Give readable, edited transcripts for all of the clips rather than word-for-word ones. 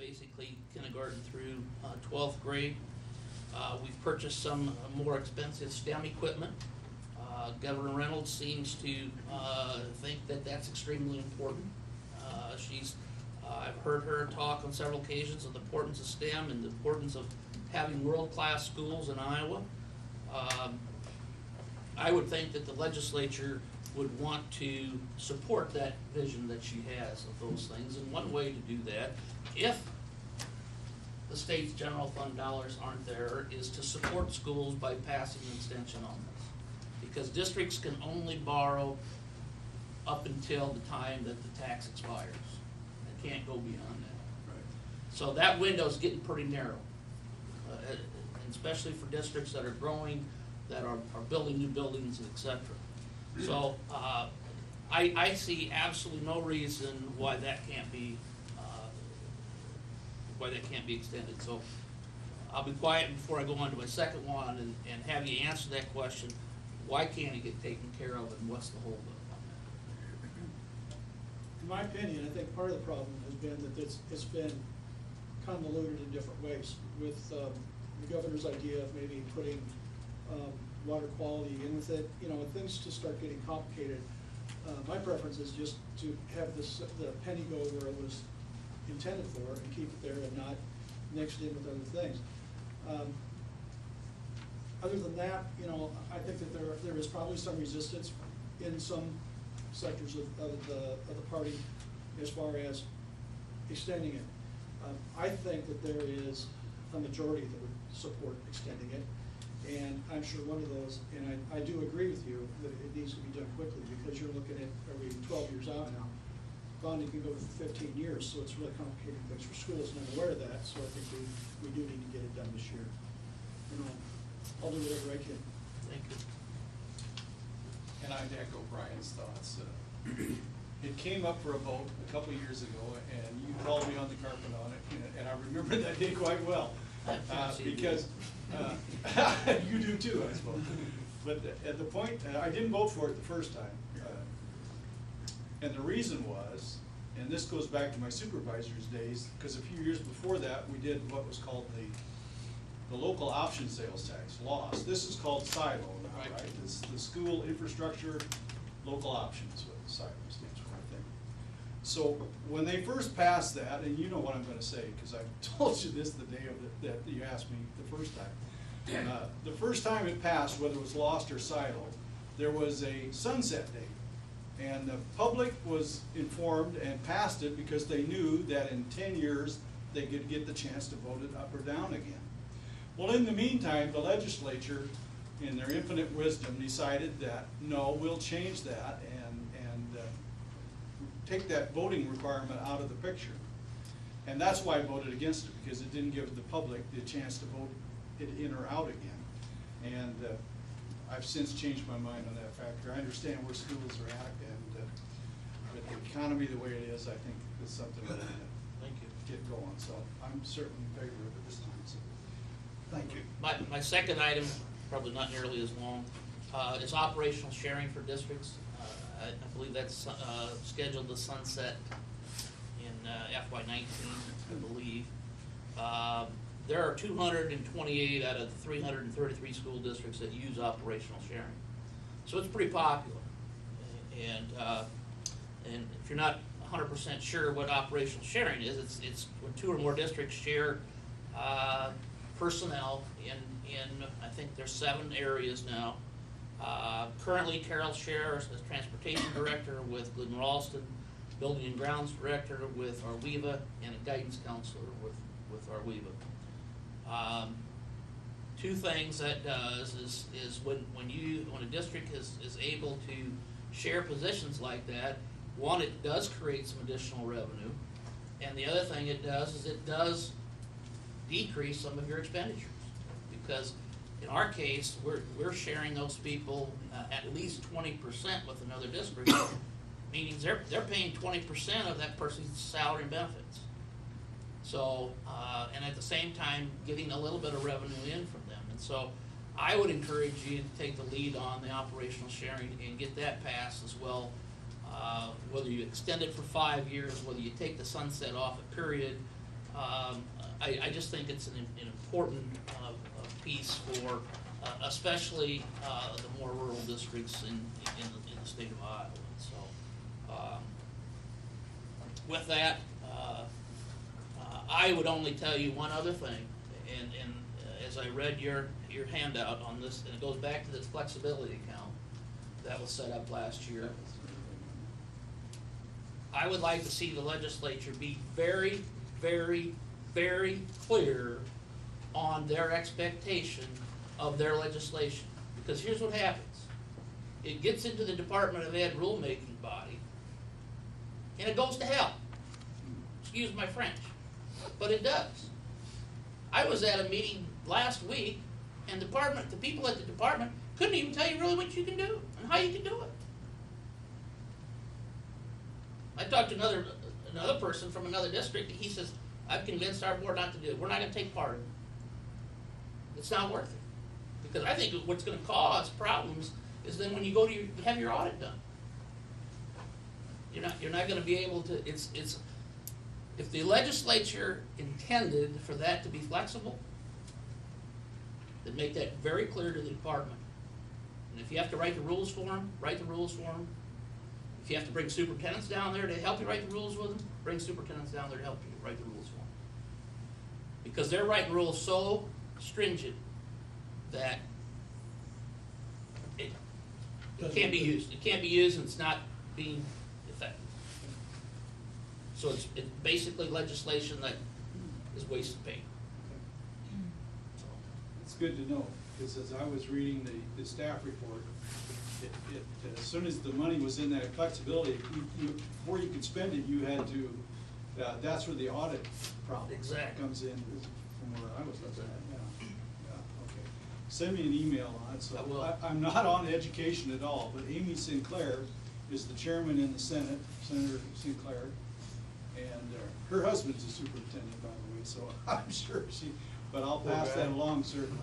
basically kindergarten through 12th grade. We've purchased some more expensive STEM equipment. Governor Reynolds seems to think that that's extremely important. I've heard her talk on several occasions of the importance of STEM and the importance of having world-class schools in Iowa. I would think that the legislature would want to support that vision that she has of those things, and one way to do that, if the state's general fund dollars aren't there, is to support schools by passing an extension on this. Because districts can only borrow up until the time that the tax expires. They can't go beyond that. Right. So that window's getting pretty narrow, especially for districts that are growing, that are building new buildings, et cetera. So I see absolutely no reason why that can't be extended. So I'll be quiet before I go on to my second one and have you answer that question. Why can't it get taken care of, and what's the holdup on that? In my opinion, I think part of the problem has been that it's been convoluted in different ways, with the governor's idea of maybe putting water quality in with it. You know, when things just start getting complicated, my preference is just to have the penny go where it was intended for and keep it there and not mixed in with other things. Other than that, you know, I think that there is probably some resistance in some sectors of the party as far as extending it. I think that there is a majority that would support extending it, and I'm sure one of those, and I do agree with you that it needs to be done quickly, because you're looking at, are we 12 years out now? Bonding can go for 15 years, so it's really complicating things for schools, and I'm aware of that, so I think we do need to get it done this year. You know, I'll do whatever I can. Thank you. And I'd echo Brian's thoughts. It came up for a vote a couple of years ago, and you called me on the carpet on it, and I remember that day quite well. Because you do too, I suppose. But at the point, I didn't vote for it the first time. And the reason was, and this goes back to my supervisor's days, because a few years before that, we did what was called the local option sales tax, LOS. This is called SILO now, right? It's the school infrastructure local options, what SILO stands for, I think. So when they first passed that, and you know what I'm going to say, because I told you this the day of that you asked me the first time. The first time it passed, whether it was LOST or SILO, there was a sunset date. And the public was informed and passed it because they knew that in 10 years they could get the chance to vote it up or down again. Well, in the meantime, the legislature, in their infinite wisdom, decided that, no, we'll change that and take that voting requirement out of the picture. And that's why I voted against it, because it didn't give the public the chance to vote it in or out again. And I've since changed my mind on that factor. I understand where schools are at, and with the economy the way it is, I think it's something that Thank you. get going. So I'm certainly in favor of it this time. So thank you. My second item, probably not nearly as long, is operational sharing for districts. I believe that's scheduled to sunset in FY19, I believe. There are 228 out of the 333 school districts that use operational sharing. So it's pretty popular. And if you're not 100% sure what operational sharing is, it's when two or more districts share personnel in I think there's 7 areas now. Currently, Carroll shares as transportation director with Glidden Ralston, building and grounds director with Arweva, and a guidance counselor with Arweva. Two things that does is when a district is able to share positions like that, one, it does create some additional revenue, and the other thing it does is it does decrease some of your expenditures, because in our case we're sharing those people at least 20% with another district, meaning they're paying 20% of that person's salary and benefits. So, and at the same time, getting a little bit of revenue in from them. And so I would encourage you to take the lead on the operational sharing and get that passed as well. Whether you extend it for 5 years, whether you take the sunset off a period, I just think it's an important piece for especially the more rural districts in the state of Iowa. And so with that, I would only tell you one other thing, and as I read your handout on this, and it goes back to this flexibility account that was set up last year. I would like to see the legislature be very, very, very clear on their expectation of their legislation. Because here's what happens. It gets into the Department of Ed rulemaking body, and it goes to hell. Excuse my French, but it does. I was at a meeting last week, and the people at the department couldn't even tell you really what you can do and how you can do it. I talked to another person from another district, and he says, I've convinced our board not to do it. We're not going to take part in it. It's not worth it. Because I think what's going to cause problems is then when you go to have your audit done. You're not going to be able to, if the legislature intended for that to be flexible, then make that very clear to the department. And if you have to write the rules for them, write the rules for them. If you have to bring superintendents down there to help you write the rules with them, bring superintendents down there to help you write the rules for them. Because they're writing rules so stringent that it can't be used. It can't be used, and it's not being effective. So it's basically legislation that is wasted paper. So. It's good to know, because as I was reading the staff report, as soon as the money was in that flexibility, before you could spend it, you had to, that's where the audit problem comes in, from where I was looking at, yeah, okay. Send me an email on it, so I'm not on education at all, but Amy Sinclair is the chairman in the Senate, Senator Sinclair, and her husband's a superintendent, by the way, so I'm sure but I'll pass that along certainly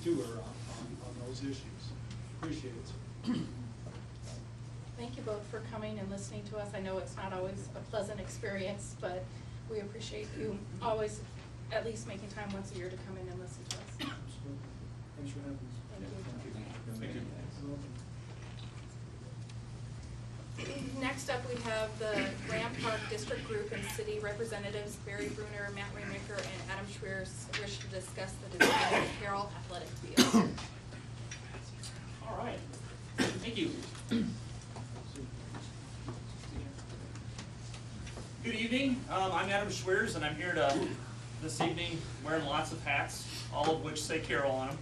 to her on those issues. Appreciate it. Thank you both for coming and listening to us. I know it's not always a pleasant experience, but we appreciate you always at least making time once a year to come in and listen to us. Absolutely. Thanks for having us. Thank you. Next up, we have the Graham Park District Group and City Representatives Barry Bruner, Matt Raymaker, and Adam Schweers wish to discuss the design of the Carroll Athletic Field. All right. Thank you. Good evening. I'm Adam Schweers, and I'm here this evening wearing lots of hats, all of which say Carroll on them.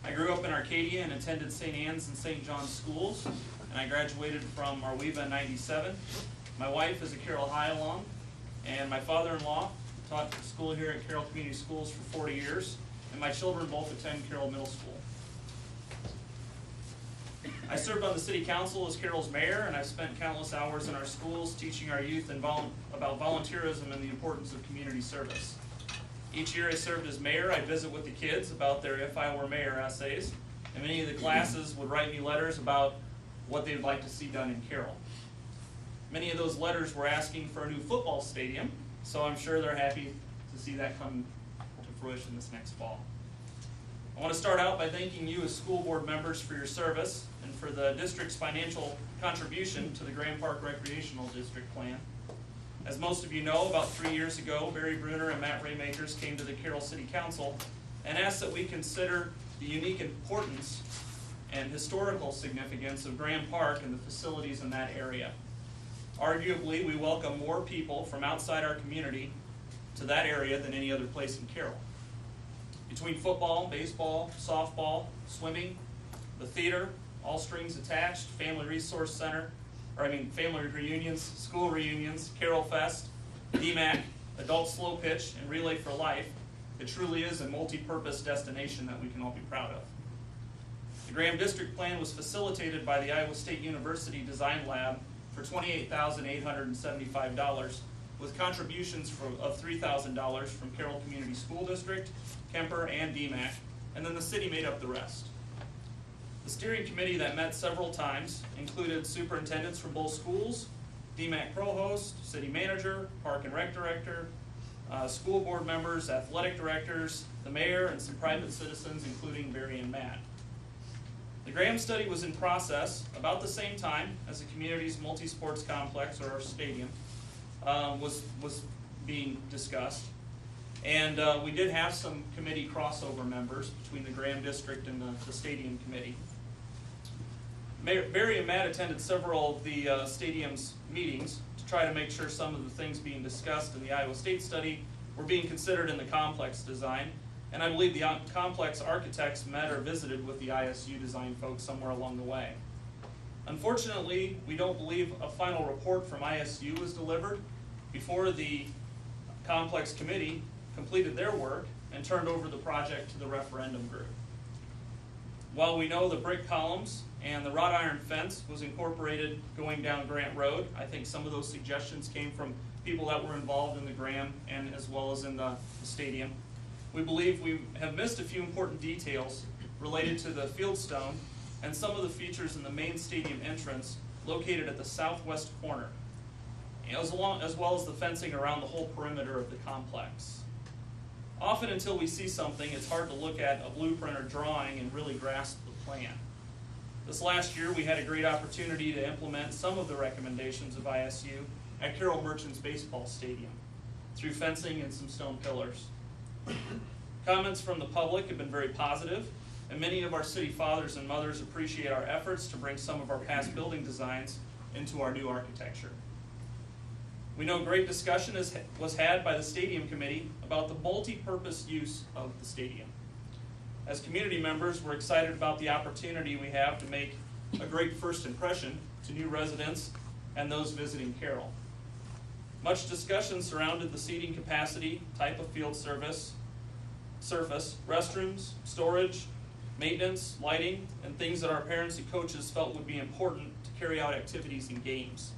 I grew up in Arcadia and attended St. Anne's and St. John's schools, and I graduated from Arweva in '97. My wife is a Carroll High alum, and my father-in-law taught school here at Carroll Community Schools for 40 years, and my children both attend Carroll Middle School. I served on the city council as Carroll's mayor, and I've spent countless hours in our schools teaching our youth about volunteerism and the importance of community service. Each year I served as mayor, I'd visit with the kids about their If I Were Mayor essays, and many of the classes would write me letters about what they'd like to see done in Carroll. Many of those letters were asking for a new football stadium, so I'm sure they're happy to see that come to fruition this next fall. I want to start out by thanking you as school board members for your service and for the district's financial contribution to the Graham Park Recreational District Plan. As most of you know, about 3 years ago, Barry Bruner and Matt Raymakers came to the Carroll City Council and asked that we consider the unique importance and historical significance of Graham Park and the facilities in that area. Arguably, we welcome more people from outside our community to that area than any other place in Carroll. Between football, baseball, softball, swimming, the theater, all strings attached, family resource center, family reunions, school reunions, Carroll Fest, DMAC, adult slow pitch, and Relay for Life, it truly is a multi-purpose destination that we can all be proud of. The Graham District Plan was facilitated by the Iowa State University Design Lab for $28,875, with contributions of $3,000 from Carroll Community School District, Kemper, and DMAC, and then the city made up the rest. The steering committee that met several times included superintendents from both schools, DMAC provost, city manager, park and rec director, school board members, athletic directors, the mayor, and some private citizens, including Barry and Matt. The Graham study was in process about the same time as the community's multi-sports complex, or our stadium, was being discussed. And we did have some committee crossover members between the Graham district and the stadium committee. Barry and Matt attended several of the stadium's meetings to try to make sure some of the things being discussed in the Iowa State study were being considered in the complex design. And I believe the complex architects met or visited with the ISU design folks somewhere along the way. Unfortunately, we don't believe a final report from ISU was delivered before the complex committee completed their work and turned over the project to the referendum group. While we know the brick columns and the wrought iron fence was incorporated going down Grant Road, I think some of those suggestions came from people that were involved in the Graham and as well as in the stadium. We believe we have missed a few important details related to the fieldstone and some of the features in the main stadium entrance located at the southwest corner, as well as the fencing around the whole perimeter of the complex. Often until we see something, it's hard to look at a blueprint or drawing and really grasp the plan. This last year, we had a great opportunity to implement some of the recommendations of ISU at Carroll Merchants Baseball Stadium through fencing and some stone pillars. Comments from the public have been very positive, and many of our city fathers and mothers appreciate our efforts to bring some of our past building designs into our new architecture. We know great discussion was had by the stadium committee about the multi-purpose use of the stadium. As community members, we're excited about the opportunity we have to make a great first impression to new residents and those visiting Carroll. Much discussion surrounded the seating capacity, type of field surface, restrooms, storage, maintenance, lighting, and things that our parents and coaches felt would be important to carry out activities and games.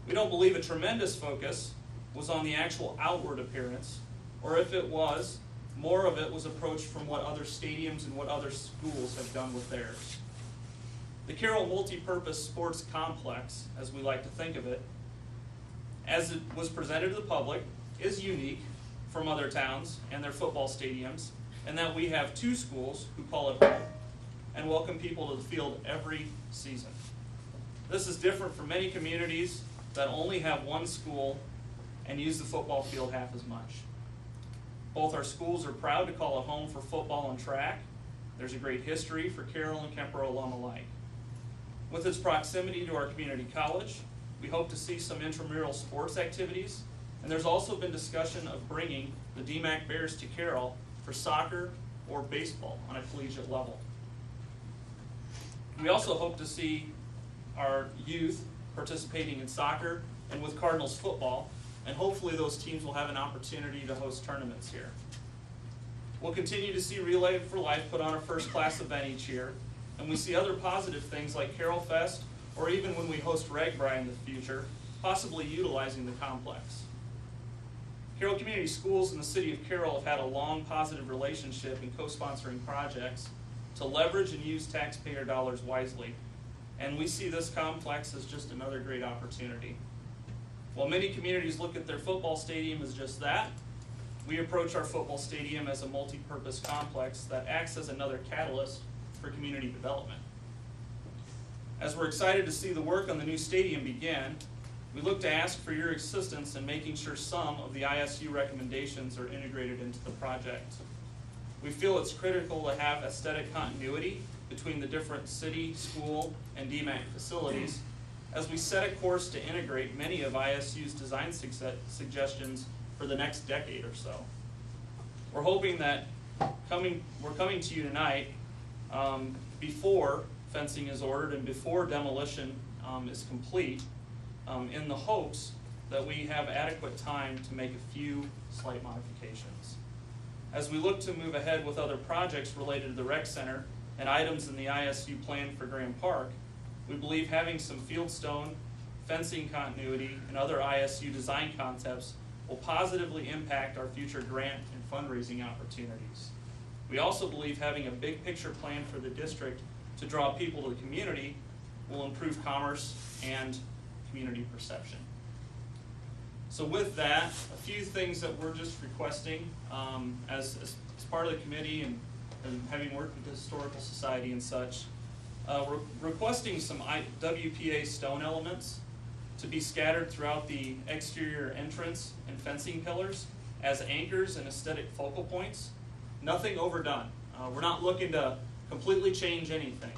We don't believe a tremendous focus was on the actual outward appearance, or if it was, more of it was approached from what other stadiums and what other schools have done with theirs. The Carroll Multi-Purpose Sports Complex, as we like to think of it, as it was presented to the public, is unique from other towns and their football stadiums, and that we have two schools who call it home and welcome people to the field every season. This is different from many communities that only have one school and use the football field half as much. Both our schools are proud to call it home for football and track. There's a great history for Carroll and Kemper alum alike. With its proximity to our community college, we hope to see some intramural sports activities, and there's also been discussion of bringing the DMAC Bears to Carroll for soccer or baseball on a collegiate level. We also hope to see our youth participating in soccer and with Cardinals football, and hopefully those teams will have an opportunity to host tournaments here. We'll continue to see Relay for Life put on a first-class event each year, and we see other positive things like Carroll Fest, or even when we host RAGBRAI in the future, possibly utilizing the complex. Carroll Community Schools in the city of Carroll have had a long positive relationship in co-sponsoring projects to leverage and use taxpayer dollars wisely, and we see this complex as just another great opportunity. While many communities look at their football stadium as just that, we approach our football stadium as a multi-purpose complex that acts as another catalyst for community development. As we're excited to see the work on the new stadium begin, we look to ask for your assistance in making sure some of the ISU recommendations are integrated into the project. We feel it's critical to have aesthetic continuity between the different city, school, and DMAC facilities as we set a course to integrate many of ISU's design suggestions for the next decade or so. We're hoping that we're coming to you tonight before fencing is ordered and before demolition is complete, in the hopes that we have adequate time to make a few slight modifications. As we look to move ahead with other projects related to the rec center and items in the ISU plan for Graham Park, we believe having some fieldstone, fencing continuity, and other ISU design concepts will positively impact our future grant and fundraising opportunities. We also believe having a big picture plan for the district to draw people to the community will improve commerce and community perception. So with that, a few things that we're just requesting as part of the committee and having worked with the Historical Society and such, we're requesting some WPA stone elements to be scattered throughout the exterior entrance and fencing pillars as anchors and aesthetic focal points. Nothing overdone. We're not looking to completely change anything.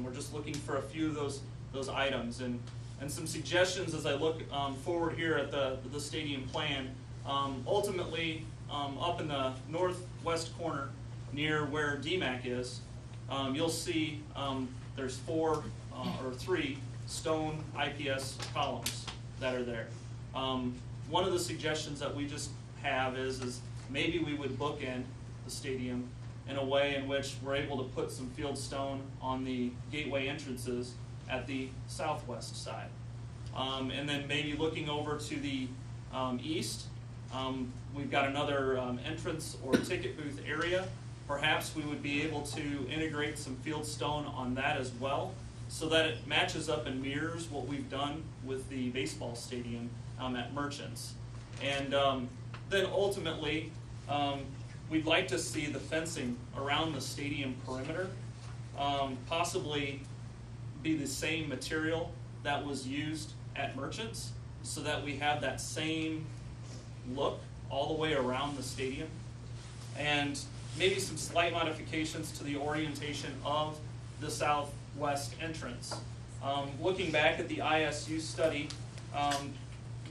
We're just looking for a few of those items and some suggestions as I look forward here at the stadium plan. Ultimately, up in the northwest corner near where DMAC is, you'll see there's 4 or 3 stone IPS columns that are there. One of the suggestions that we just have is maybe we would bookend the stadium in a way in which we're able to put some field stone on the gateway entrances at the southwest side. And then maybe looking over to the east, we've got another entrance or ticket booth area. Perhaps we would be able to integrate some field stone on that as well, so that it matches up and mirrors what we've done with the baseball stadium at Merchants. And then ultimately, we'd like to see the fencing around the stadium perimeter possibly be the same material that was used at Merchants, so that we have that same look all the way around the stadium. And maybe some slight modifications to the orientation of the southwest entrance. Looking back at the ISU study,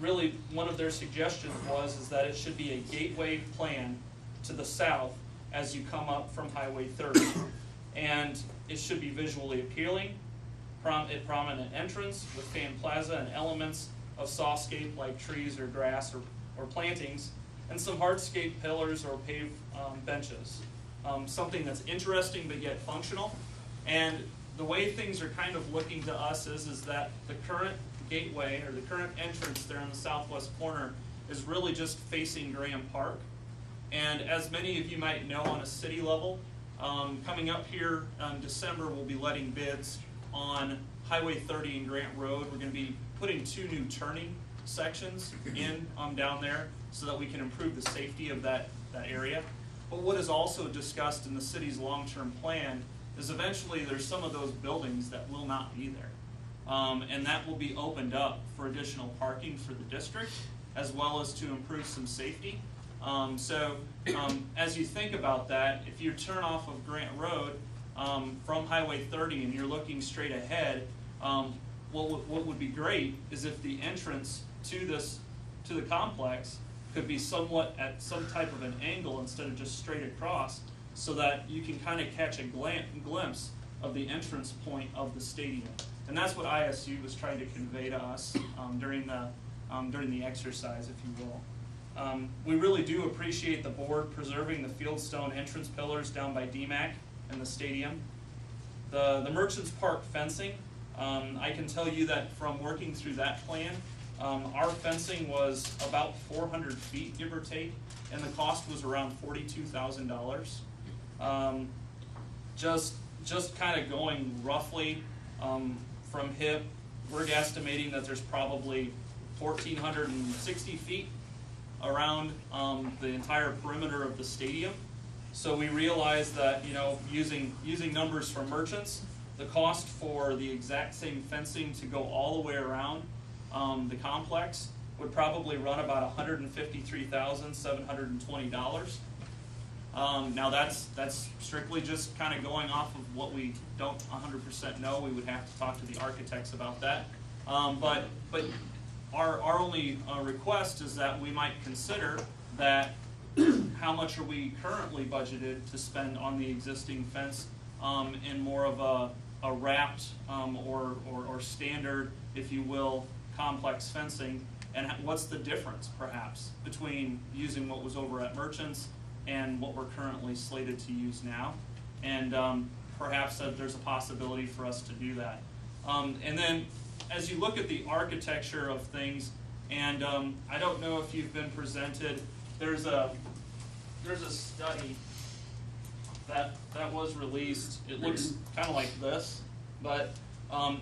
really one of their suggestions is that it should be a gateway plan to the south as you come up from Highway 30. And it should be visually appealing, prominent entrance with fan plaza and elements of softscape like trees or grass or plantings, and some hardscape pillars or paved benches. Something that's interesting but yet functional. And the way things are kind of looking to us is that the current gateway or the current entrance there in the southwest corner is really just facing Graham Park. And as many of you might know on a city level, coming up here in December, we'll be letting bids on Highway 30 and Grant Road. We're going to be putting 2 new turning sections in down there so that we can improve the safety of that area. But what is also discussed in the city's long-term plan is eventually there's some of those buildings that will not be there. And that will be opened up for additional parking for the district, as well as to improve some safety. As you think about that, if you turn off of Grant Road from Highway 30 and you're looking straight ahead, what would be great is if the entrance to the complex could be somewhat at some type of an angle instead of just straight across, so that you can kind of catch a glimpse of the entrance point of the stadium. And that's what ISU was trying to convey to us during the exercise, if you will. We really do appreciate the board preserving the fieldstone entrance pillars down by DMAC and the stadium. The Merchants Park fencing, I can tell you that from working through that plan, our fencing was about 400 feet, give or take, and the cost was around $42,000. Just kind of going roughly from hip, we're estimating that there's probably 1,460 feet around the entire perimeter of the stadium. So we realized that, using numbers from Merchants, the cost for the exact same fencing to go all the way around the complex would probably run about $153,720. Now that's strictly just kind of going off of what we don't 100% know. We would have to talk to the architects about that. But our only request is that we might consider that how much are we currently budgeted to spend on the existing fence in more of a wrapped or standard, if you will, complex fencing, and what's the difference perhaps between using what was over at Merchants and what we're currently slated to use now, and perhaps that there's a possibility for us to do that. And then as you look at the architecture of things, and I don't know if you've been presented, there's a study that was released. It looks kind of like this, but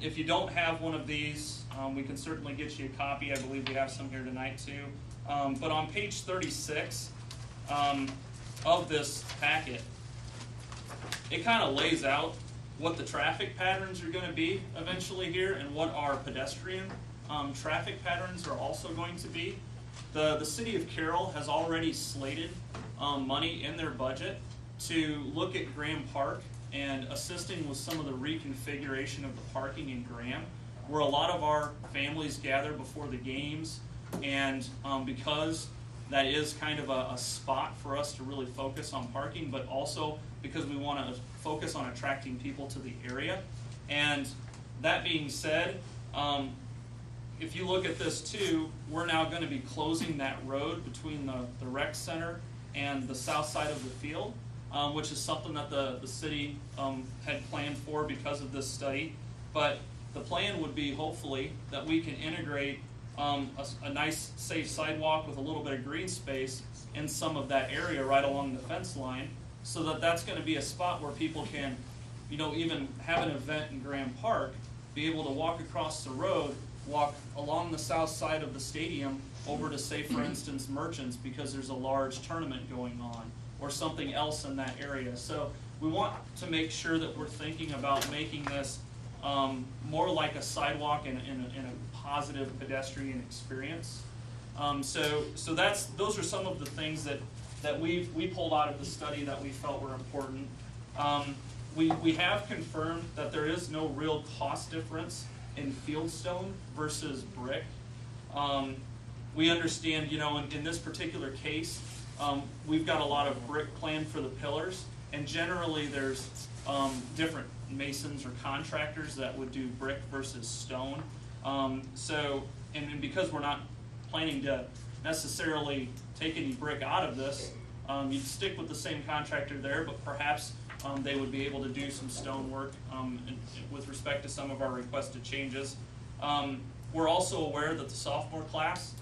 If you don't have one of these, we can certainly get you a copy. I believe we have some here tonight too. But on page 36 of this packet, it kind of lays out what the traffic patterns are going to be eventually here and what our pedestrian traffic patterns are also going to be. The city of Carroll has already slated money in their budget to look at Graham Park and assisting with some of the reconfiguration of the parking in Graham, where a lot of our families gather before the games, and because that is kind of a spot for us to really focus on parking, but also because we want to focus on attracting people to the area. And that being said, if you look at this too, we're now going to be closing that road between the rec center and the south side of the field, which is something that the city had planned for because of this study. But the plan would be hopefully that we can integrate a nice safe sidewalk with a little bit of green space in some of that area right along the fence line, so that that's going to be a spot where people can, even have an event in Graham Park, be able to walk across the road, walk along the south side of the stadium over to, say, for instance, Merchants, because there's a large tournament going on, or something else in that area. So we want to make sure that we're thinking about making this more like a sidewalk and a positive pedestrian experience. So those are some of the things that we pulled out of the study that we felt were important. We have confirmed that there is no real cost difference in fieldstone versus brick. We understand, in this particular case, we've got a lot of brick planned for the pillars, and generally there's different masons or contractors that would do brick versus stone. And because we're not planning to necessarily take any brick out of this, you'd stick with the same contractor there, but perhaps they would be able to do some stone work with respect to some of our requested changes. We're also aware that the sophomore class,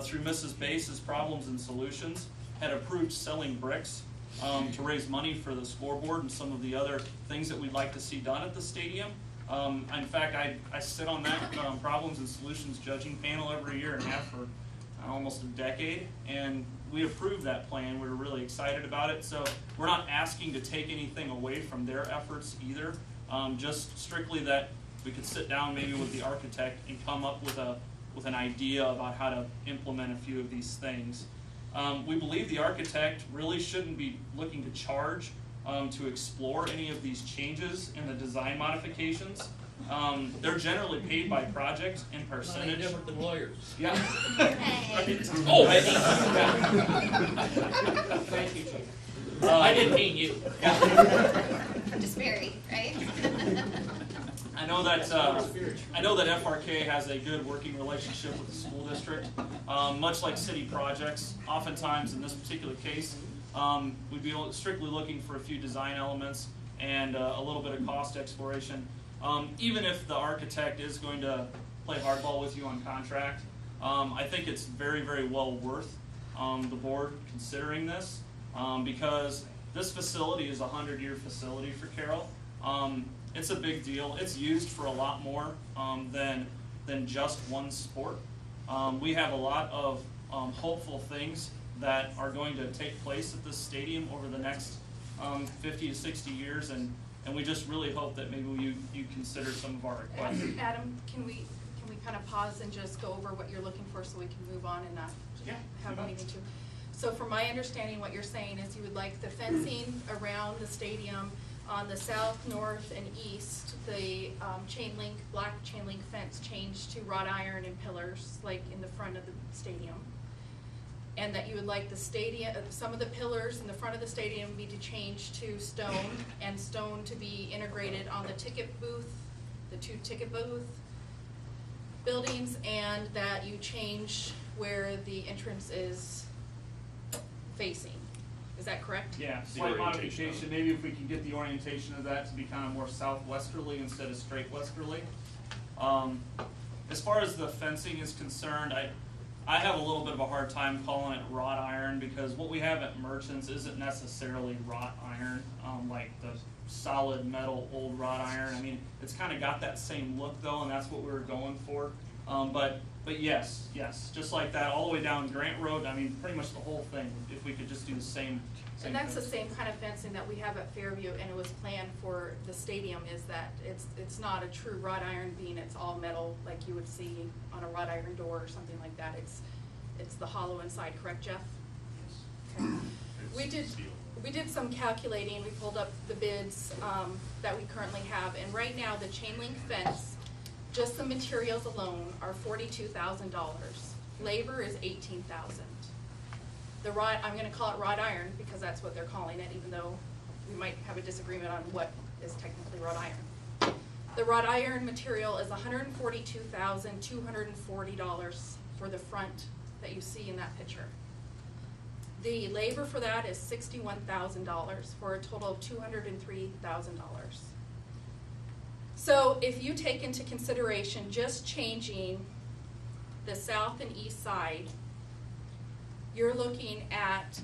through Mrs. Base's Problems and Solutions, had approved selling bricks to raise money for the scoreboard and some of the other things that we'd like to see done at the stadium. In fact, I sit on that Problems and Solutions judging panel every year and have for almost a decade, and we approved that plan. We were really excited about it. So we're not asking to take anything away from their efforts either, just strictly that we could sit down maybe with the architect and come up with an idea about how to implement a few of these things. We believe the architect really shouldn't be looking to charge to explore any of these changes in the design modifications. They're generally paid by project and percentage. Money different than lawyers. Yeah. Oh, Thank you, Chief. I didn't mean you. Just very, right? I know that FRK has a good working relationship with the school district. Much like city projects, oftentimes in this particular case, we'd be strictly looking for a few design elements and a little bit of cost exploration. Even if the architect is going to play hardball with you on contract, I think it's very, very well worth the board considering this, because this facility is a 100-year facility for Carroll. It's a big deal. It's used for a lot more than just one sport. We have a lot of hopeful things that are going to take place at this stadium over the next 50 to 60 years, and we just really hope that maybe you consider some of our requests. Adam, can we kind of pause and just go over what you're looking for so we can move on and not have anything to? So from my understanding, what you're saying is you would like the fencing around the stadium on the south, north, and east, the black chain link fence changed to wrought iron and pillars, like in the front of the stadium. And that you would like the stadium, some of the pillars in the front of the stadium be to change to stone, and stone to be integrated on the ticket booth, the 2 ticket booth buildings, and that you change where the entrance is facing. Is that correct? Yeah, slight modification. Maybe if we can get the orientation of that to be kind of more southwesterly instead of straight westerly. As far as the fencing is concerned, I have a little bit of a hard time calling it wrought iron because what we have at Merchants isn't necessarily wrought iron, like the solid metal old wrought iron. I mean, it's kind of got that same look though, and that's what we were going for. But yes, just like that, all the way down Grant Road. I mean, pretty much the whole thing. If we could just do the same. And that's the fence. same kind of fencing that we have at Fairview, and it was planned for the stadium, is that it's not a true wrought iron beam, it's all metal, like you would see on a wrought iron door or something like that. It's the hollow inside, correct, Jeff? Okay. We did some calculating, we pulled up the bids, that we currently have, and right now, the chain link fence, just the materials alone are $42,000. Labor is $18,000. The wrought, I'm gonna call it wrought iron because that's what they're calling it, even though we might have a disagreement on what is technically wrought iron. The wrought iron material is $142,240 for the front that you see in that picture. The labor for that is $61,000 for a total of $203,000. So if you take into consideration just changing the south and east side, you're looking at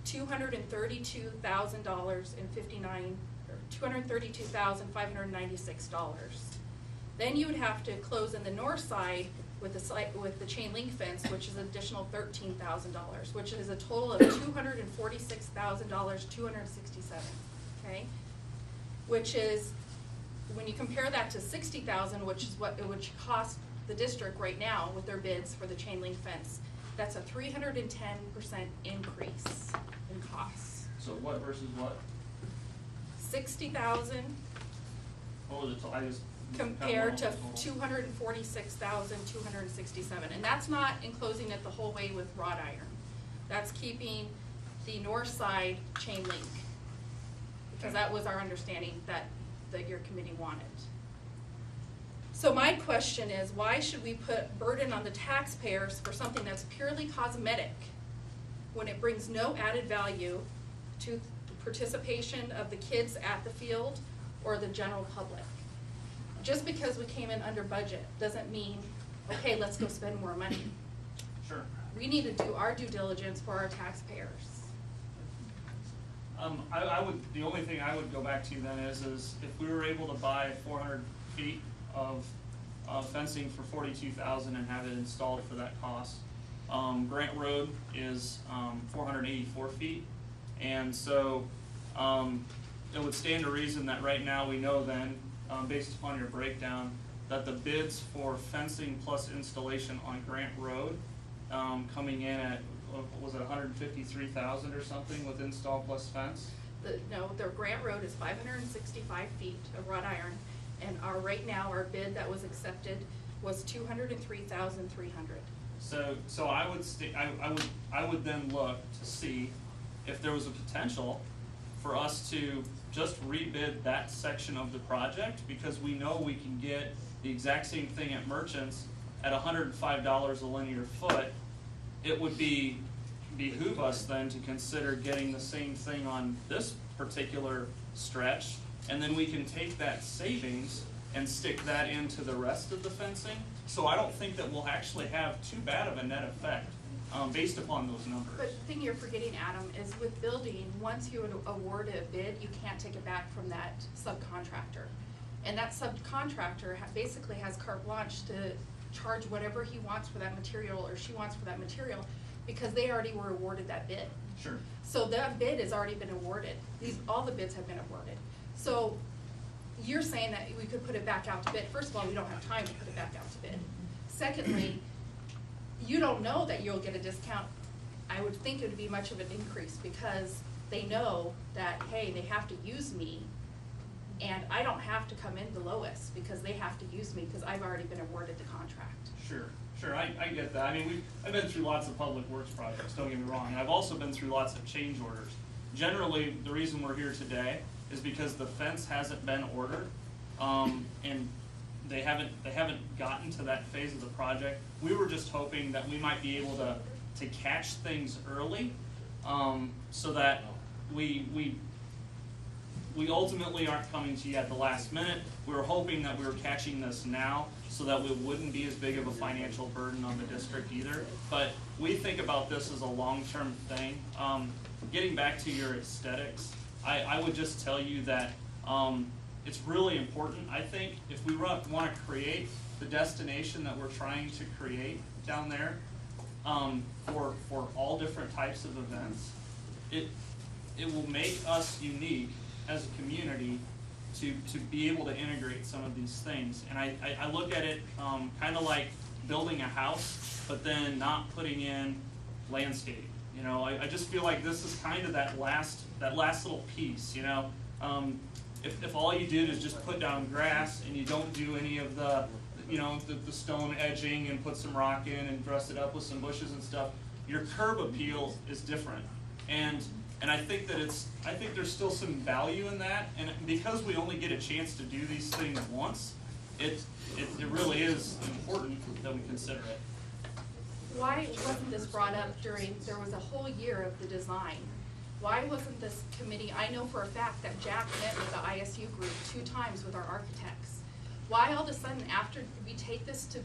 $232,596. Then you would have to close in the north side with the chain link fence, which is an additional $13,000, which is a total of $246,267. Okay, which is, when you compare that to $60,000, which is what it would cost the district right now with their bids for the chain link fence, that's a 310% increase in costs. So what versus what? 60,000 What was it? I just compared to total. 246,267, and that's not enclosing it the whole way with wrought iron. That's keeping the north side chain link, because that was our understanding that your committee wanted. So my question is, why should we put burden on the taxpayers for something that's purely cosmetic when it brings no added value to the participation of the kids at the field or the general public? Just because we came in under budget doesn't mean, okay, let's go spend more money. Sure. We need to do our due diligence for our taxpayers. The only thing I would go back to then is if we were able to buy 400 feet of fencing for $42,000 and have it installed for that cost. Grant Road is 484 feet, and so it would stand to reason that right now we know then, based upon your breakdown, that the bids for fencing plus installation on Grant Road coming in at, was it 153,000 or something with install plus fence? No, their Grant Road is 565 feet of wrought iron, and right now our bid that was accepted was $203,300. So I would then look to see if there was a potential for us to just rebid that section of the project, because we know we can get the exact same thing at Merchants at $105 a linear foot. It would behoove us then to consider getting the same thing on this particular stretch, and then we can take that savings and stick that into the rest of the fencing. So I don't think that we'll actually have too bad of a net effect based upon those numbers. But the thing you're forgetting, Adam, is with building, once you award a bid, you can't take it back from that subcontractor. And that subcontractor basically has carte blanche to charge whatever he wants for that material or she wants for that material, because they already were awarded that bid. Sure. So that bid has already been awarded. All the bids have been awarded. So you're saying that we could put it back out to bid. First of all, we don't have time to put it back out to bid. Secondly, you don't know that you'll get a discount. I would think it would be much of an increase, because they know that, hey, they have to use me, and I don't have to come in the lowest because they have to use me because I've already been awarded the contract. Sure, I get that. I mean, I've been through lots of public works projects, don't get me wrong, and I've also been through lots of change orders. Generally, the reason we're here today is because the fence hasn't been ordered, and they haven't gotten to that phase of the project. We were just hoping that we might be able to catch things early, so that we we ultimately aren't coming to you at the last minute. We were hoping that we were catching this now so that we wouldn't be as big of a financial burden on the district either. But we think about this as a long-term thing. Getting back to your aesthetics, I would just tell you that it's really important. I think if we want to create the destination that we're trying to create down there for all different types of events, it will make us unique as a community to be able to integrate some of these things. And I look at it kind of like building a house, but then not putting in landscape. You know, I just feel like this is kind of that last little piece. You know, if all you did is just put down grass and you don't do any of the, you know, the stone edging and put some rock in and dress it up with some bushes and stuff, your curb appeal is different. And I think that I think there's still some value in that, and because we only get a chance to do these things once, it really is important that we consider it. Why wasn't this brought up there was a whole year of the design? Why wasn't this committee, I know for a fact that Jack met with the ISU group 2 times with our architects. Why all of a sudden, after we take this to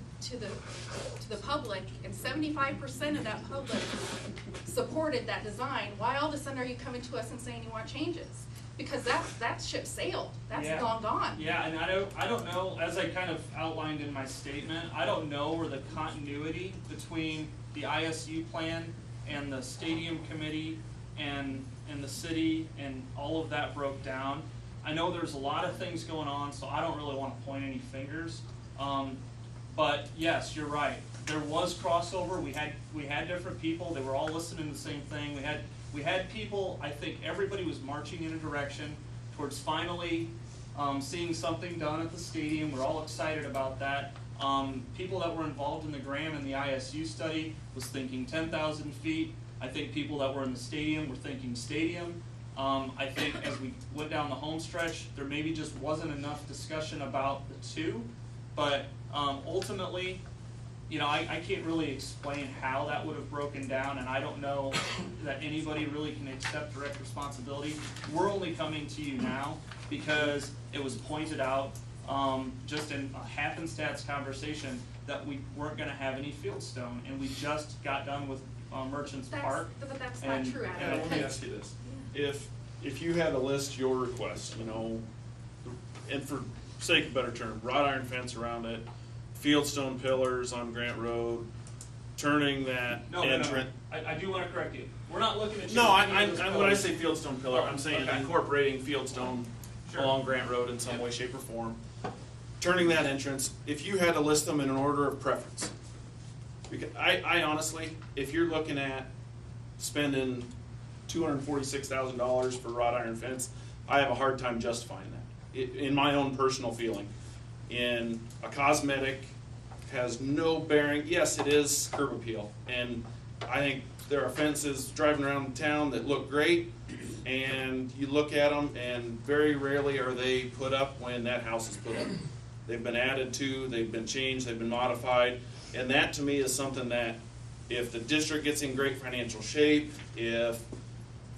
the public, and 75% of that public supported that design, why all of a sudden are you coming to us and saying you want changes? Because that ship sailed. That's long gone. Yeah, and I don't know, as I kind of outlined in my statement, I don't know where the continuity between the ISU plan and the stadium committee and the city and all of that broke down. I know there's a lot of things going on, so I don't really want to point any fingers. But yes, you're right. There was crossover. We had different people. They were all listening to the same thing. We had people. I think everybody was marching in a direction towards finally seeing something done at the stadium. We're all excited about that. People that were involved in the grant and the ISU study was thinking 10,000 feet. I think people that were in the stadium were thinking stadium. I think as we went down the home stretch, there maybe just wasn't enough discussion about the two, but ultimately, you know, I can't really explain how that would have broken down, and I don't know that anybody really can accept direct responsibility. We're only coming to you now because it was pointed out just in a happenstance conversation that we weren't going to have any fieldstone, and we just got done with Merchants Park. But that's not true, Adam. And let me ask you this. If you had to list your requests, you know, and for sake of a better term, wrought iron fence around it, fieldstone pillars on Grant Road, turning that entrance. No. I do want to correct you. We're not looking at you. No, when I say fieldstone pillar, I'm saying incorporating fieldstone along Grant Road in some way, shape, or form. Turning that entrance, if you had to list them in an order of preference, because I honestly, if you're looking at spending $246,000 for wrought iron fence, I have a hard time justifying that. In my own personal feeling. In a cosmetic, has no bearing. Yes, it is curb appeal, and I think there are fences driving around town that look great, and you look at them, and very rarely are they put up when that house is put up. They've been added to, they've been changed, they've been modified, and that to me is something that if the district gets in great financial shape, if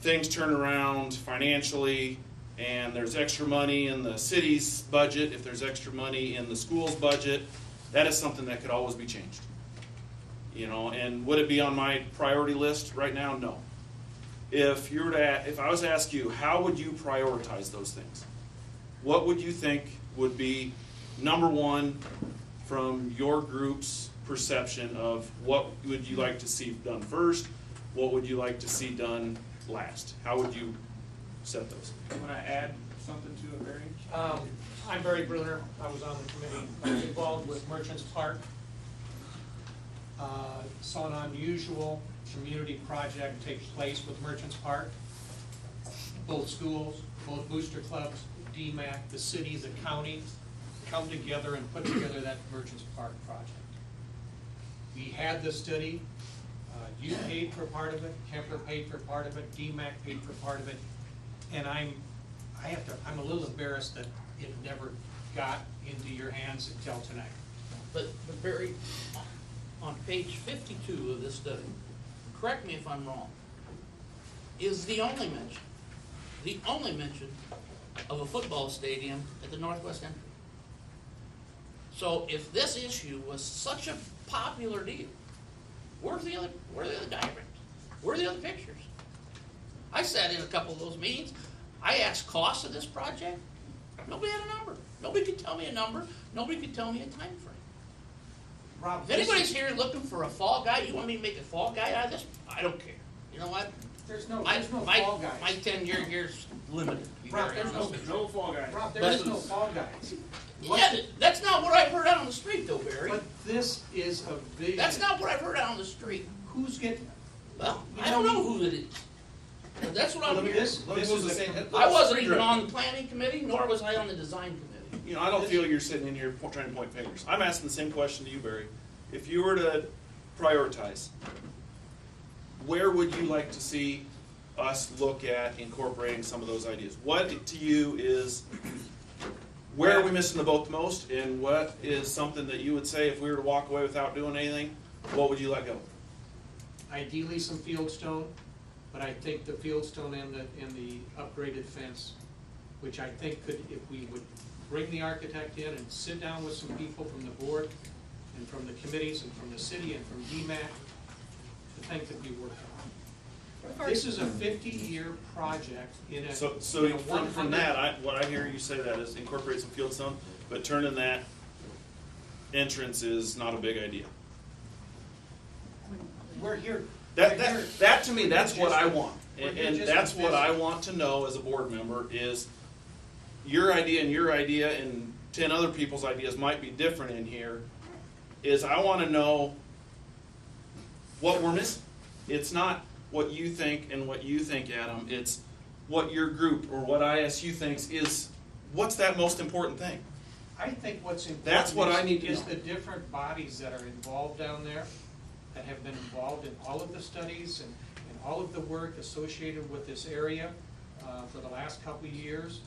things turn around financially, and there's extra money in the city's budget, if there's extra money in the school's budget, that is something that could always be changed. You know, and would it be on my priority list right now? No. If I was to ask you, how would you prioritize those things? What would you think would be number one from your group's perception of what would you like to see done first? What would you like to see done last? How would you set those? I'm going to add something to it, Barry. I'm Barry Bruner. I was on the committee. I was involved with Merchants Park. Saw an unusual community project take place with Merchants Park. Both schools, both booster clubs, DMAC, the city, the county come together and put together that Merchants Park project. We had the study. You paid for part of it. Kemper paid for part of it. DMAC paid for part of it. And I'm a little embarrassed that it never got into your hands until tonight. But Barry, on page 52 of this study, correct me if I'm wrong, is the only mention of a football stadium at the northwest entry. So if this issue was such a popular deal, where are the other diagrams? Where are the other pictures? I sat in a couple of those meetings. I asked costs of this project. Nobody had a number. Nobody could tell me a number. Nobody could tell me a time frame. Rob, If anybody's here looking for a fall guy, you want me to make a fall guy out of this? I don't care. You know what? There's no My fall guys. my tenure here's limited. to be Rob, very there's honest with you. No fall guys. Rob, there But- is no fall guys. Yeah, that's not what I've heard out on the street though, Barry. But this is a vision. That's not what I've heard out on the street. Who's getting, Well, You I don't know, know who it is. But that's what I'm hearing. this is a. I wasn't even on the planning committee, nor was I on the design committee. You know, I don't feel you're sitting in here trying to point fingers. I'm asking the same question to you, Barry. If you were to prioritize, where would you like to see us look at incorporating some of those ideas? What to you is, where are we missing the boat the most, and what is something that you would say if we were to walk away without doing anything, what would you let go? Ideally some fieldstone, but I think the fieldstone and the upgraded fence, which I think could, if we would bring the architect in and sit down with some people from the board and from the committees and from the city and from DMAC, the thing could be worked on. This is a 50-year project in a. So in a from 100 that, what I hear you say that is incorporate some fieldstone, but turning that entrance is not a big idea. We're here. That to me, that's what I want. We're here And just that's to what I visit. want to know as a board member is your idea and 10 other people's ideas might be different in here, is I want to know what we're missing. It's not what you think and what you think, Adam. It's what your group or what ISU thinks is, what's that most important thing? I think what's important That's what I need to is know. the different bodies that are involved down there, that have been involved in all of the studies and all of the work associated with this area for the last couple of years.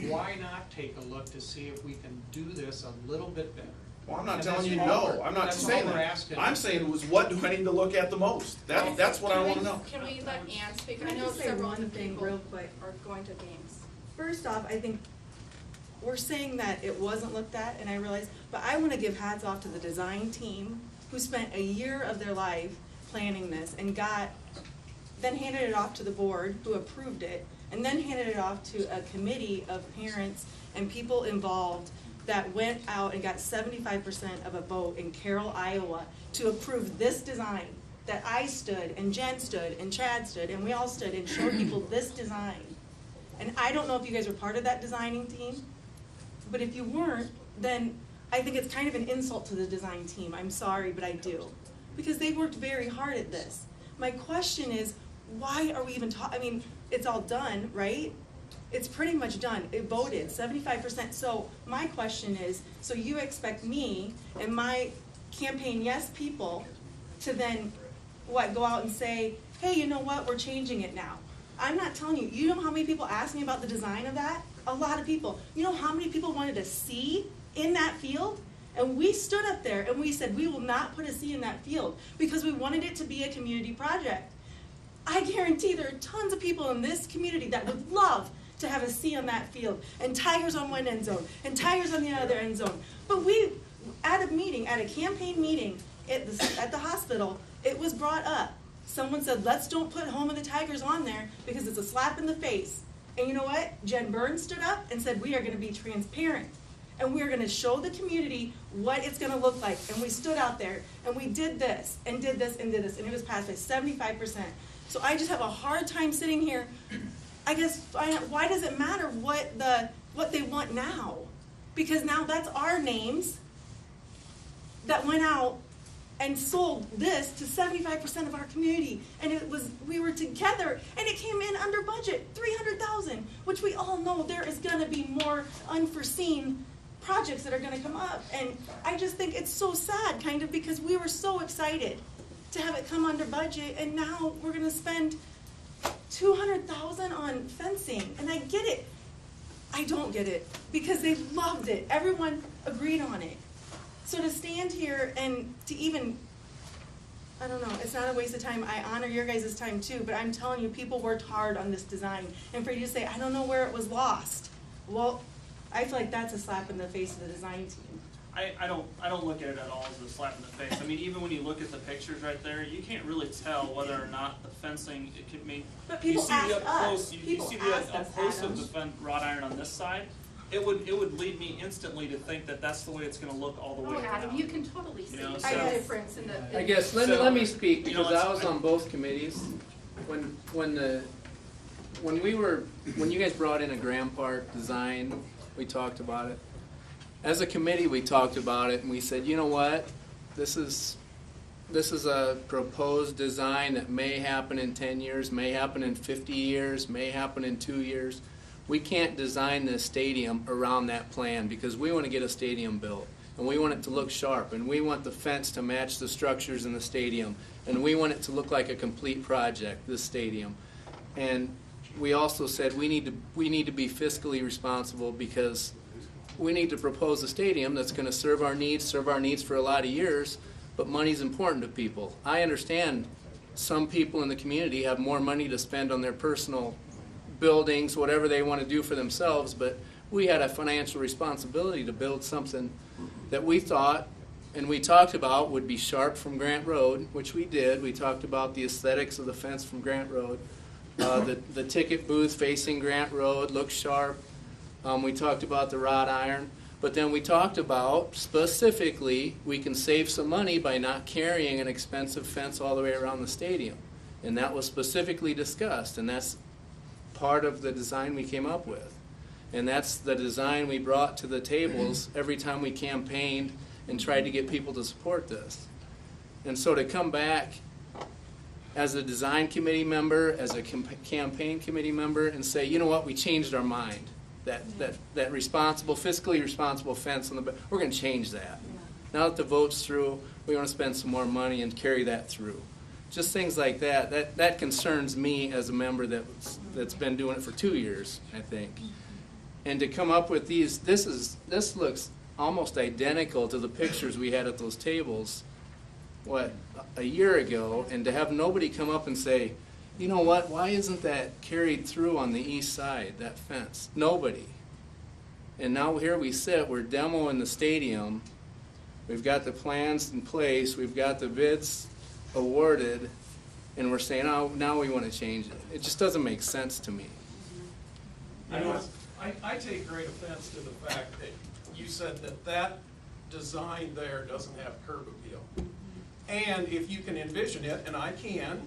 Why not take a look to see if we can do this a little bit better? Well, I'm not And telling that's you all no. we're- I'm not that's all saying we're that. asking. I'm saying was what do I need to look at the most? That's what I want to know. Can we let Ann speak? Can I I know just say several one of the thing people real quick? are going to games. First off, I think we're saying that it wasn't looked at, and I realize, but I wanna give hats off to the design team who spent a year of their life planning this and then handed it off to the board who approved it, and then handed it off to a committee of parents and people involved that went out and got 75% of a vote in Carroll, Iowa to approve this design, that I stood and Jen stood and Chad stood and we all stood and showed people this design. And I don't know if you guys were part of that designing team, but if you weren't, then I think it's kind of an insult to the design team. I'm sorry, but I do. Because they worked very hard at this. My question is, why are we even I mean, it's all done, right? It's pretty much done. It voted 75%. So my question is, so you expect me and my campaign yes people to then, go out and say, hey, you know what, we're changing it now. I'm not telling you. You know how many people asked me about the design of that? A lot of people. You know how many people wanted a C in that field? And we stood up there and we said, we will not put a C in that field because we wanted it to be a community project. I guarantee there are tons of people in this community that would love to have a C on that field, and tigers on one end zone, and tigers on the other end zone. But we, at a campaign meeting at the hospital, it was brought up. Someone said, let's don't put Home of the Tigers on there because it's a slap in the face. And you know what? Jen Burns stood up and said, we are gonna be transparent. And we are gonna show the community what it's gonna look like. And we stood out there and we did this, and did this, and did this, and it was passed by 75%. So I just have a hard time sitting here. I guess, why does it matter what they want now? Because now that's our names that went out and sold this to 75% of our community. And we were together, and it came in under budget, $300,000, which we all know there is gonna be more unforeseen projects that are gonna come up. And I just think it's so sad, kind of, because we were so excited to have it come under budget, and now we're gonna spend $200,000 on fencing. And I get it. I don't get it, because they loved it. Everyone agreed on it. So to stand here and to even I don't know, it's not a waste of time, I honor your guys' time too, but I'm telling you, people worked hard on this design, and for you to say, I don't know where it was lost, well, I feel like that's a slap in the face of the design team. I don't look at it at all as a slap in the face. I mean, even when you look at the pictures right there, you can't really tell whether or not the fencing, it could mean. But You people see the asked up close, us. you People see the asked up us, close Adam. of the wrought iron on this side, it would lead me instantly to think that that's the way it's gonna look all the way Oh, around. Adam, you can totally see You know, the so- difference in the. I guess, let So, me speak, you know, because I let's- was on both committees. When you guys brought in a Grand Park design, we talked about it. As a committee, we talked about it, and we said, you know what? This is a proposed design that may happen in 10 years, may happen in 50 years, may happen in 2 years. We can't design this stadium around that plan, because we want to get a stadium built, and we want it to look sharp, and we want the fence to match the structures in the stadium, and we want it to look like a complete project, this stadium. And we also said we need to be fiscally responsible, because we need to propose a stadium that's going to serve our needs for a lot of years, but money's important to people. I understand some people in the community have more money to spend on their personal buildings, whatever they want to do for themselves, but we had a financial responsibility to build something that we thought and we talked about would be sharp from Grant Road, which we did. We talked about the aesthetics of the fence from Grant Road. The ticket booth facing Grant Road looks sharp. We talked about the wrought iron, but then we talked about specifically we can save some money by not carrying an expensive fence all the way around the stadium. And that was specifically discussed, and that's part of the design we came up with. And that's the design we brought to the tables every time we campaigned and tried to get people to support this. And so to come back as a design committee member, as a campaign committee member, and say, you know what, we changed our mind. That responsible, fiscally responsible fence on the, we're going to change that. Now that the vote's through, we want to spend some more money and carry that through. Just things like that. That concerns me as a member that's been doing it for 2 years, I think. And to come up with these, this looks almost identical to the pictures we had at those tables, a year ago, and to have nobody come up and say, you know what, why isn't that carried through on the east side, that fence? Nobody. And now here we sit, we're demoing the stadium, we've got the plans in place, we've got the bids awarded, and we're saying, oh, now we want to change it. It just doesn't make sense to me. I take great offense to the fact that you said that design there doesn't have curb appeal. And if you can envision it, and I can,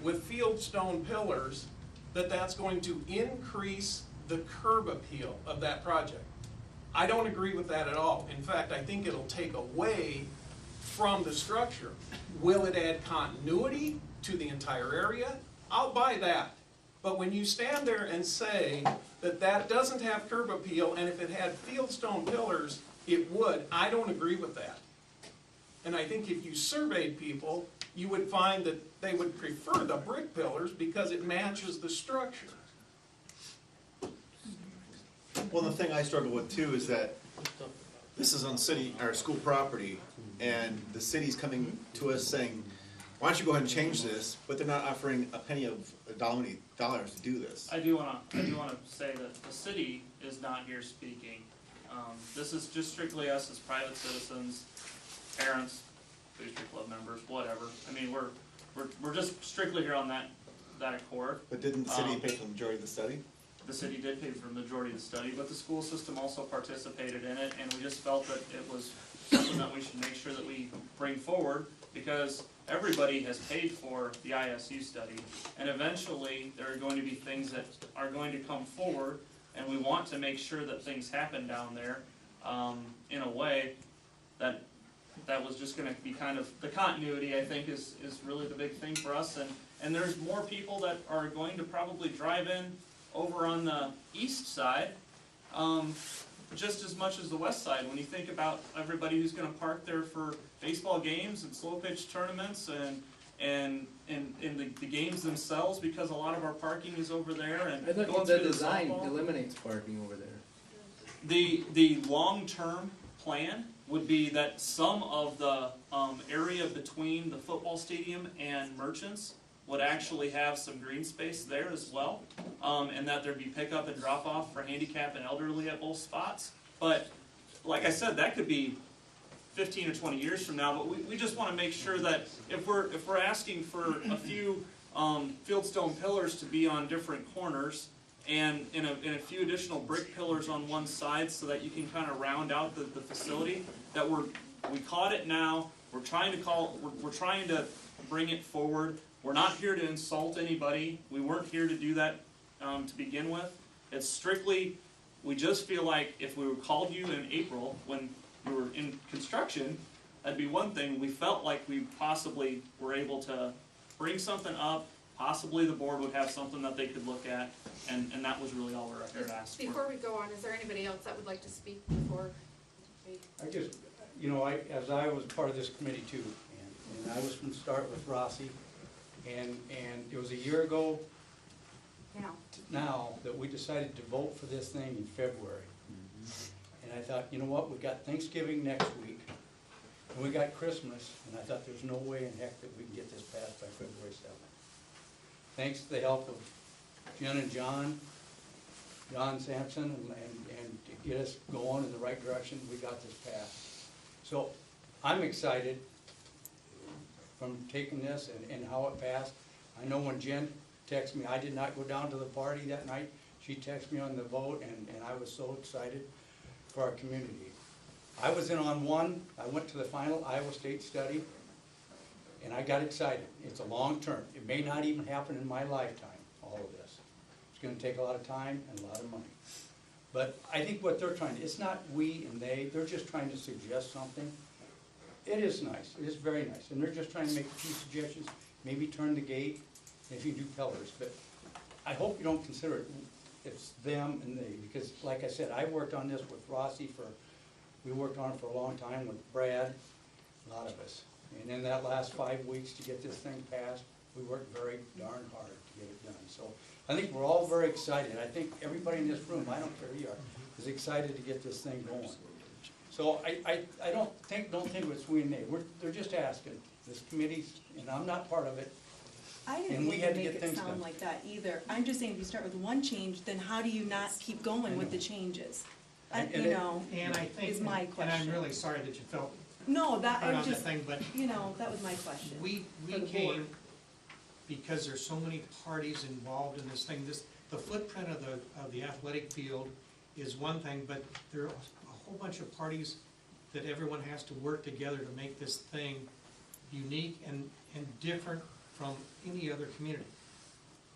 with field stone pillars, that's going to increase the curb appeal of that project. I don't agree with that at all. In fact, I think it'll take away from the structure. Will it add continuity to the entire area? I'll buy that. But when you stand there and say that doesn't have curb appeal, and if it had field stone pillars, it would, I don't agree with that. And I think if you surveyed people, you would find that they would prefer the brick pillars because it matches the structure. Well, the thing I struggle with too is that this is on city or school property, and the city's coming to us saying, why don't you go ahead and change this, but they're not offering a penny of dollars to do this. I do wanna say that the city is not here speaking. This is just strictly us as private citizens, parents, booster club members, whatever. I mean, we're just strictly here on that accord. But didn't the city pay for the majority of the study? The city did pay for the majority of the study, but the school system also participated in it, and we just felt that it was something that we should make sure that we bring forward, because everybody has paid for the ISU study, and eventually there are going to be things that are going to come forward, and we want to make sure that things happen down there in a way that was just going to be kind of, the continuity, I think, is really the big thing for us, and there's more people that are going to probably drive in over on the east side, just as much as the west side. When you think about everybody who's going to park there for baseball games and slow pitch tournaments and the games themselves, because a lot of our parking is over there. And I think going the through design softball. eliminates parking over there. The long-term plan would be that some of the area between the football stadium and Merchants would actually have some green space there as well, and that there'd be pickup and drop off for handicap and elderly at both spots. But like I said, that could be 15 or 20 years from now, but we just want to make sure that if we're asking for a few fieldstone pillars to be on different corners, and in a few additional brick pillars on one side, so that you can kind of round out the facility, that we caught it now. We're trying to bring it forward. We're not here to insult anybody. We weren't here to do that to begin with. It's strictly, we just feel like if we called you in April when we were in construction, that'd be one thing. We felt like we possibly were able to bring something up. Possibly the board would have something that they could look at, and that was really all we're here to ask for. Before we go on, is there anybody else that would like to speak before we? I just, as I was part of this committee too, and I was from the start with Rossi, and it was a year ago now that we decided to vote for this thing in February. And I thought, you know what, we got Thanksgiving next week, and we got Christmas, and I thought there's no way in heck that we can get this passed by February 7th. Thanks to the help of Jen and John Sampson, and to get us going in the right direction, we got this passed. So I'm excited from taking this and how it passed. I know when Jen texted me, I did not go down to the party that night. She texted me on the vote, and I was so excited for our community. I was in on one. I went to the final Iowa State study, and I got excited. It's a long term. It may not even happen in my lifetime, all of this. It's gonna take a lot of time and a lot of money. But I think what they're trying to, it's not we and they're just trying to suggest something. It is nice, it is very nice, and they're just trying to make a few suggestions, maybe turn the gate, if you do pillars, but I hope you don't consider it's them and they, because like I said, I worked on this with Rossi we worked on it for a long time with Brad, a lot of us. And in that last 5 weeks to get this thing passed, we worked very darn hard to get it done. So I think we're all very excited. I think everybody in this room, I don't care who you are, is excited to get this thing going. So I don't think it's we and they. They're just asking, this committee, and I'm not part of it. I And didn't we mean had to to make get it things sound done. like that either. I'm just saying, if you start with one change, then how do you not keep going with the changes? And You know, And I think, is my and question. I'm really sorry that you felt No, that, hard I on the just, thing, but that was my question. we for the came, board. because there's so many parties involved in this thing, the footprint of the athletic field is one thing, but there are a whole bunch of parties that everyone has to work together to make this thing unique and different from any other community.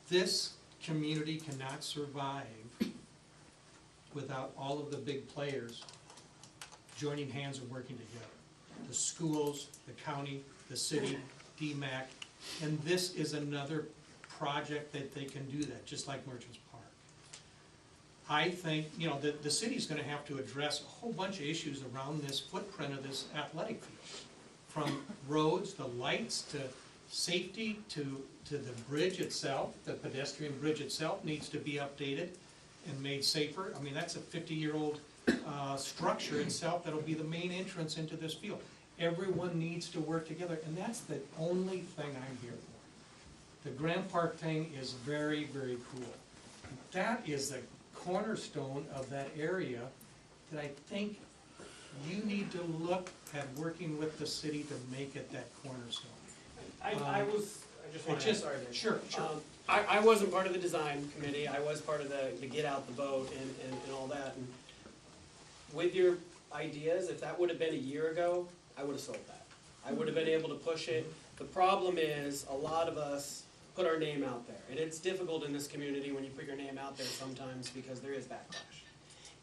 This community cannot survive without all of the big players joining hands and working together. The schools, the county, the city, DMAC, and this is another project that they can do that, just like Merchants Park. I think, the city's gonna have to address a whole bunch of issues around this footprint of this athletic field. From roads, to lights, to safety, to the bridge itself. The pedestrian bridge itself needs to be updated and made safer. I mean, that's a 50-year-old structure itself that'll be the main entrance into this field. Everyone needs to work together, and that's the only thing I'm here for. The Grand Park thing is very, very cool. That is the cornerstone of that area that I think you need to look at working with the city to make it that cornerstone. I just want to, sorry, Nick. Sure. I wasn't part of the design committee, I was part of the get out the vote and all that. And with your ideas, if that would have been a year ago, I would have sold that. I would have been able to push it. The problem is, a lot of us put our name out there. And it's difficult in this community when you put your name out there sometimes because there is backlash.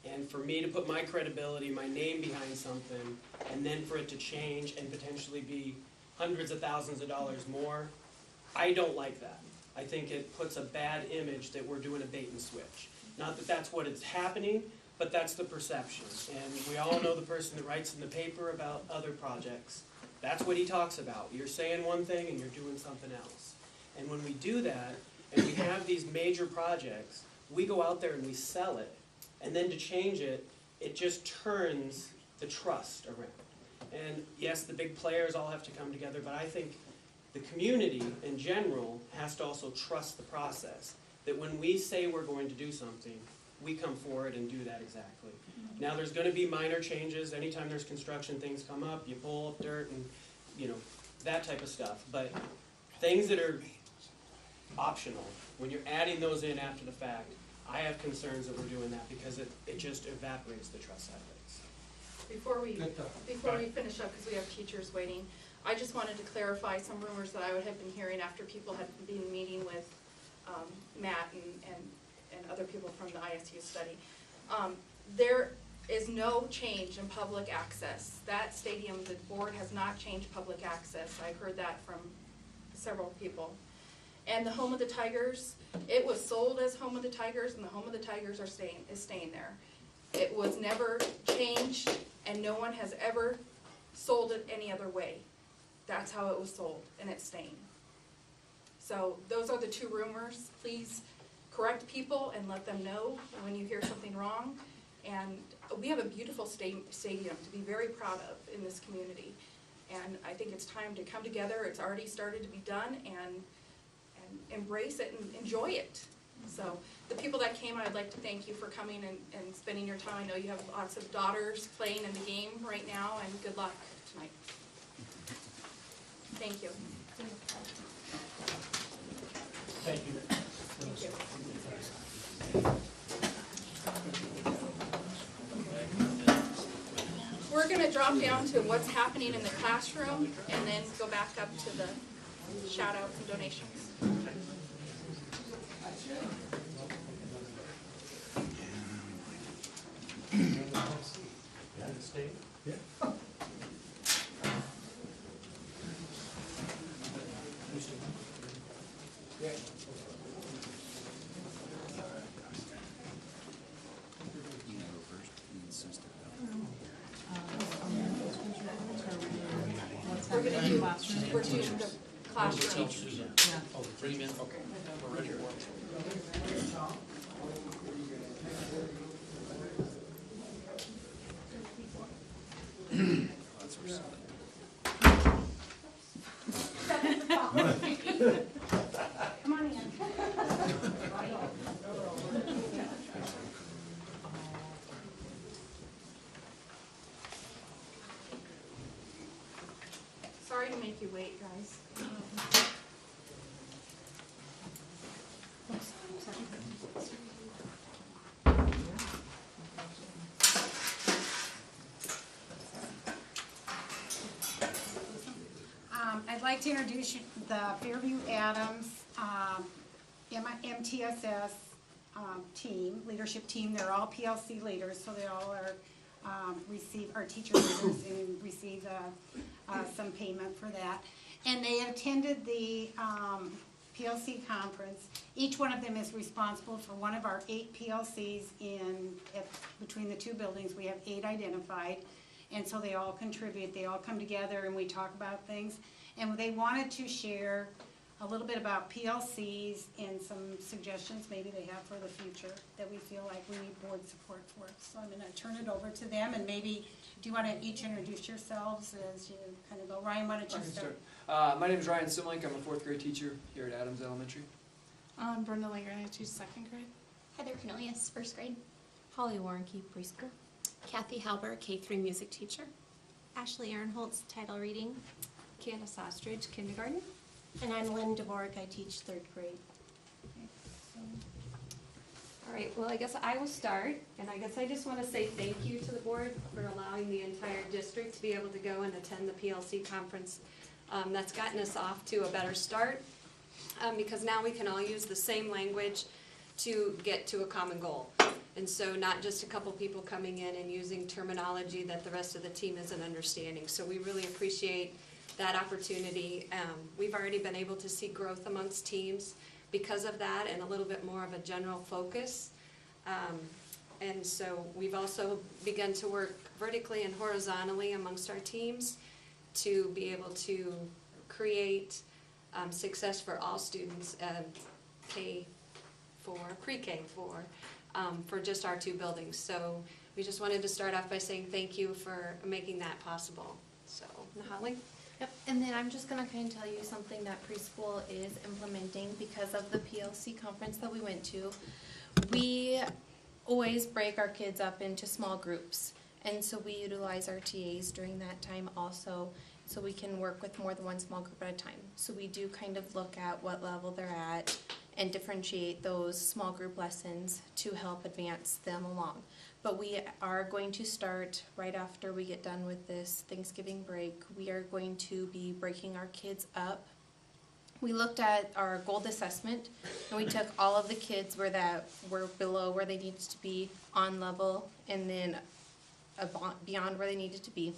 And for me to put my credibility, my name behind something, and then for it to change and potentially be hundreds of thousands of dollars more, I don't like that. I think it puts a bad image that we're doing a bait and switch. Not that that's what is happening, but that's the perception. And we all know the person that writes in the paper about other projects. That's what he talks about. You're saying one thing and you're doing something else. And when we do that, and we have these major projects, we go out there and we sell it. And then to change it, it just turns the trust around. And yes, the big players all have to come together, but I think the community in general has to also trust the process. That when we say we're going to do something, we come forward and do that exactly. Now, there's gonna be minor changes. Anytime there's construction, things come up, you pull up dirt and, you know, that type of stuff. But things that are optional, when you're adding those in after the fact, I have concerns that we're doing that because it just evaporates the trust out of it. Before we Good thought. finish up, because we have teachers waiting, I just wanted to clarify some rumors that I would have been hearing after people had been meeting with Matt and other people from the ISU study. There is no change in public access. That stadium, the board has not changed public access. I heard that from several people. And the Home of the Tigers, it was sold as Home of the Tigers, and the Home of the Tigers is staying there. It was never changed, and no one has ever sold it any other way. That's how it was sold, and it's staying. So those are the two rumors. Please correct people and let them know when you hear something wrong. And we have a beautiful stadium to be very proud of in this community. And I think it's time to come together. It's already started to be done, and embrace it and enjoy it. So the people that came, I'd like to thank you for coming and spending your time. I know you have lots of daughters playing in the game right now, and good luck tonight. Thank you. Thank you. Thank you. We're gonna drop down to what's happening in the classroom and then go back up to the shout outs and donations. We're gonna do, we're doing the classroom. Bring him in. Okay. We're ready for it. Come on in. Sorry to make you wait, guys. I'd like to introduce you the Fairview Adams MTSS team, leadership team. They're all PLC leaders, so they all are are teacher leaders and receive some payment for that. And they attended the PLC conference. Each one of them is responsible for one of our 8 PLCs between the two buildings. We have 8 identified, and so they all contribute. They all come together and we talk about things. And they wanted to share a little bit about PLCs and some suggestions maybe they have for the future that we feel like we need board support for. So I'm gonna turn it over to them, and maybe, do you wanna each introduce yourselves as you kind of go? Ryan, why don't you start? My name is Ryan Simlink. I'm a 4th grade teacher here at Adams Elementary. I'm Brenda Langer, I teach 2nd grade. Heather Cornelius, 1st grade. Holly Warnke, preschool. Kathy Halber, K-3 music teacher. Ashley Aaronholtz, title reading. Candace Ostrich, kindergarten. And I'm Lynn DeVork, I teach 3rd grade. All right, well, I guess I will start, and I guess I just want to say thank you to the board for allowing the entire district to be able to go and attend the PLC conference. That's gotten us off to a better start, because now we can all use the same language to get to a common goal. And so not just a couple people coming in and using terminology that the rest of the team isn't understanding. So we really appreciate that opportunity. We've already been able to see growth amongst teams because of that, and a little bit more of a general focus. And so we've also begun to work vertically and horizontally amongst our teams to be able to create success for all students, K4, pre-K4, for just our 2 buildings. So we just wanted to start off by saying thank you for making that possible. So, Holly? Yep, and then I'm just gonna kind of tell you something that preschool is implementing because of the PLC conference that we went to. We always break our kids up into small groups, and so we utilize our TAs during that time also, so we can work with more than one small group at a time. So we do kind of look at what level they're at and differentiate those small group lessons to help advance them along. But we are going to start right after we get done with this Thanksgiving break. We are going to be breaking our kids up. We looked at our gold assessment, and we took all of the kids that were below where they needed to be, on level, and then beyond where they needed to be.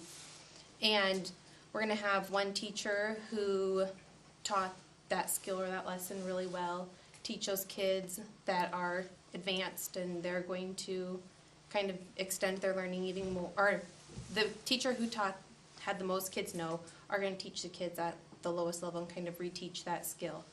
And we're going to have one teacher who taught that skill or that lesson really well, teach those kids that are advanced, and they're going to kind of extend their learning even more. Or the teacher who had the most kids know are going to teach the kids at the lowest level and kind of reteach that skill.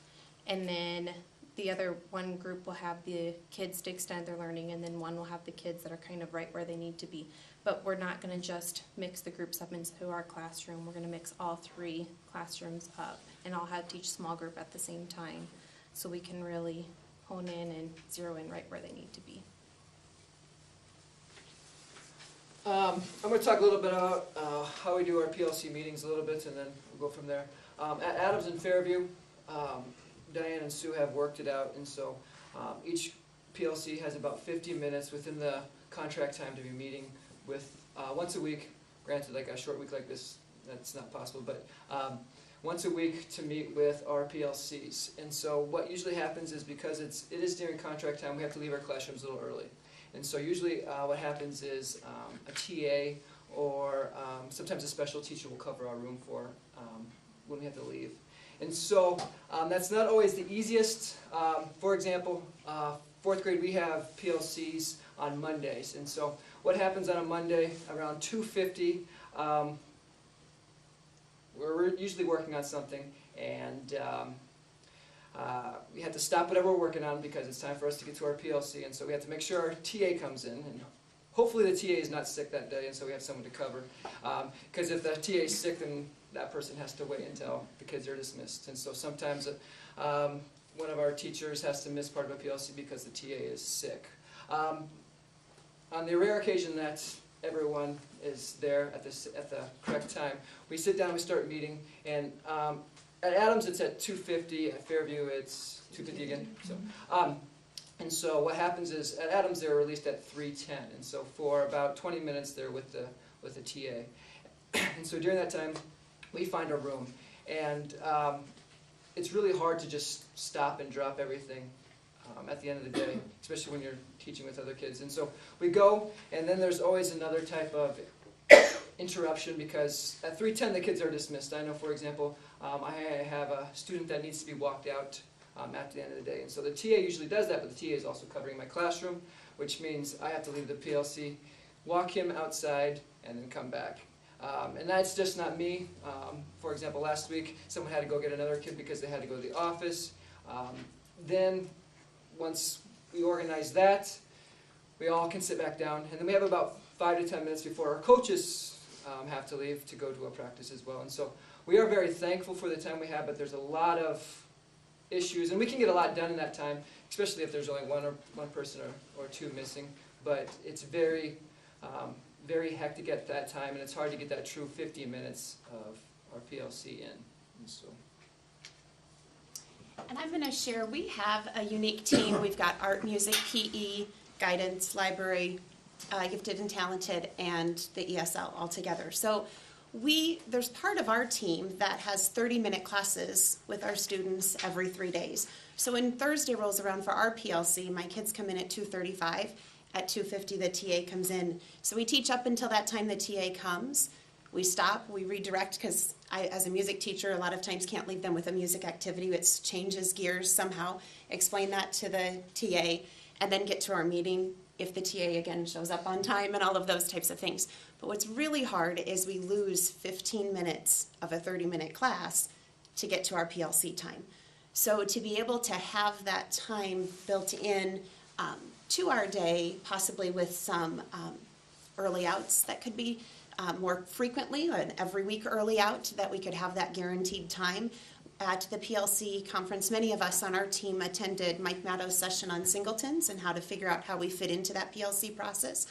And then the other one group will have the kids to extend their learning, and then one will have the kids that are kind of right where they need to be. But we're not going to just mix the groups up into our classroom. We're going to mix all 3 classrooms up, and all have teach small group at the same time, so we can really hone in and zero in right where they need to be. I'm going to talk a little bit about how we do our PLC meetings a little bit, and then we'll go from there. At Adams and Fairview, Diane and Sue have worked it out, and so each PLC has about 50 minutes within the contract time to be meeting with once a week. Granted, like a short week like this, that's not possible, but once a week to meet with our PLCs. And so what usually happens is, because it is during contract time, we have to leave our classrooms a little early. And so usually what happens is a TA or sometimes a special teacher will cover our room for when we have to leave. And so that's not always the easiest. For example, 4th grade, we have PLCs on Mondays. And so what happens on a Monday around 2:50, we're usually working on something, and we have to stop whatever we're working on because it's time for us to get to our PLC, and so we have to make sure our TA comes in, and hopefully the TA is not sick that day, and so we have someone to cover. Because if the TA is sick, then that person has to wait until the kids are dismissed. And so sometimes one of our teachers has to miss part of a PLC because the TA is sick. On the rare occasion that everyone is there at the correct time, we sit down, we start meeting, and at Adams it's at 2:50, at Fairview it's 2:50 again. So, and so what happens is, at Adams they're released at 3:10, and so for about 20 minutes they're with the TA. And so during that time, we find a room, and it's really hard to just stop and drop everything at the end of the day, especially when you're teaching with other kids. And so we go, and then there's always another type of interruption, because at 3:10 the kids are dismissed. I know, for example, I have a student that needs to be walked out at the end of the day. And so the TA usually does that, but the TA is also covering my classroom, which means I have to leave the PLC, walk him outside, and then come back. And that's just not me. For example, last week someone had to go get another kid because they had to go to the office. Then once we organize that, we all can sit back down, and then we have about 5 to 10 minutes before our coaches have to leave to go to a practice as well. And so we are very thankful for the time we have, but there's a lot of issues, and we can get a lot done in that time, especially if there's only one person or 2 missing. But it's very very hectic at that time, and it's hard to get that true 50 minutes of our PLC in. And so. And I'm going to share, we have a unique team. We've got art, music, PE, guidance, library, gifted and talented, and the ESL all together. So there's part of our team that has 30-minute classes with our students every 3 days. So when Thursday rolls around for our PLC, my kids come in at 2:35. At 2:50, the TA comes in. So we teach up until that time the TA comes. We stop, we redirect, because I, as a music teacher, a lot of times can't leave them with a music activity. It changes gears somehow. Explain that to the TA, and then get to our meeting if the TA again shows up on time and all of those types of things. But what's really hard is we lose 15 minutes of a 30-minute class to get to our PLC time. So to be able to have that time built in to our day, possibly with some early outs that could be more frequently, an every week early out, that we could have that guaranteed time. At the PLC conference, many of us on our team attended Mike Maddow's session on singletons and how to figure out how we fit into that PLC process.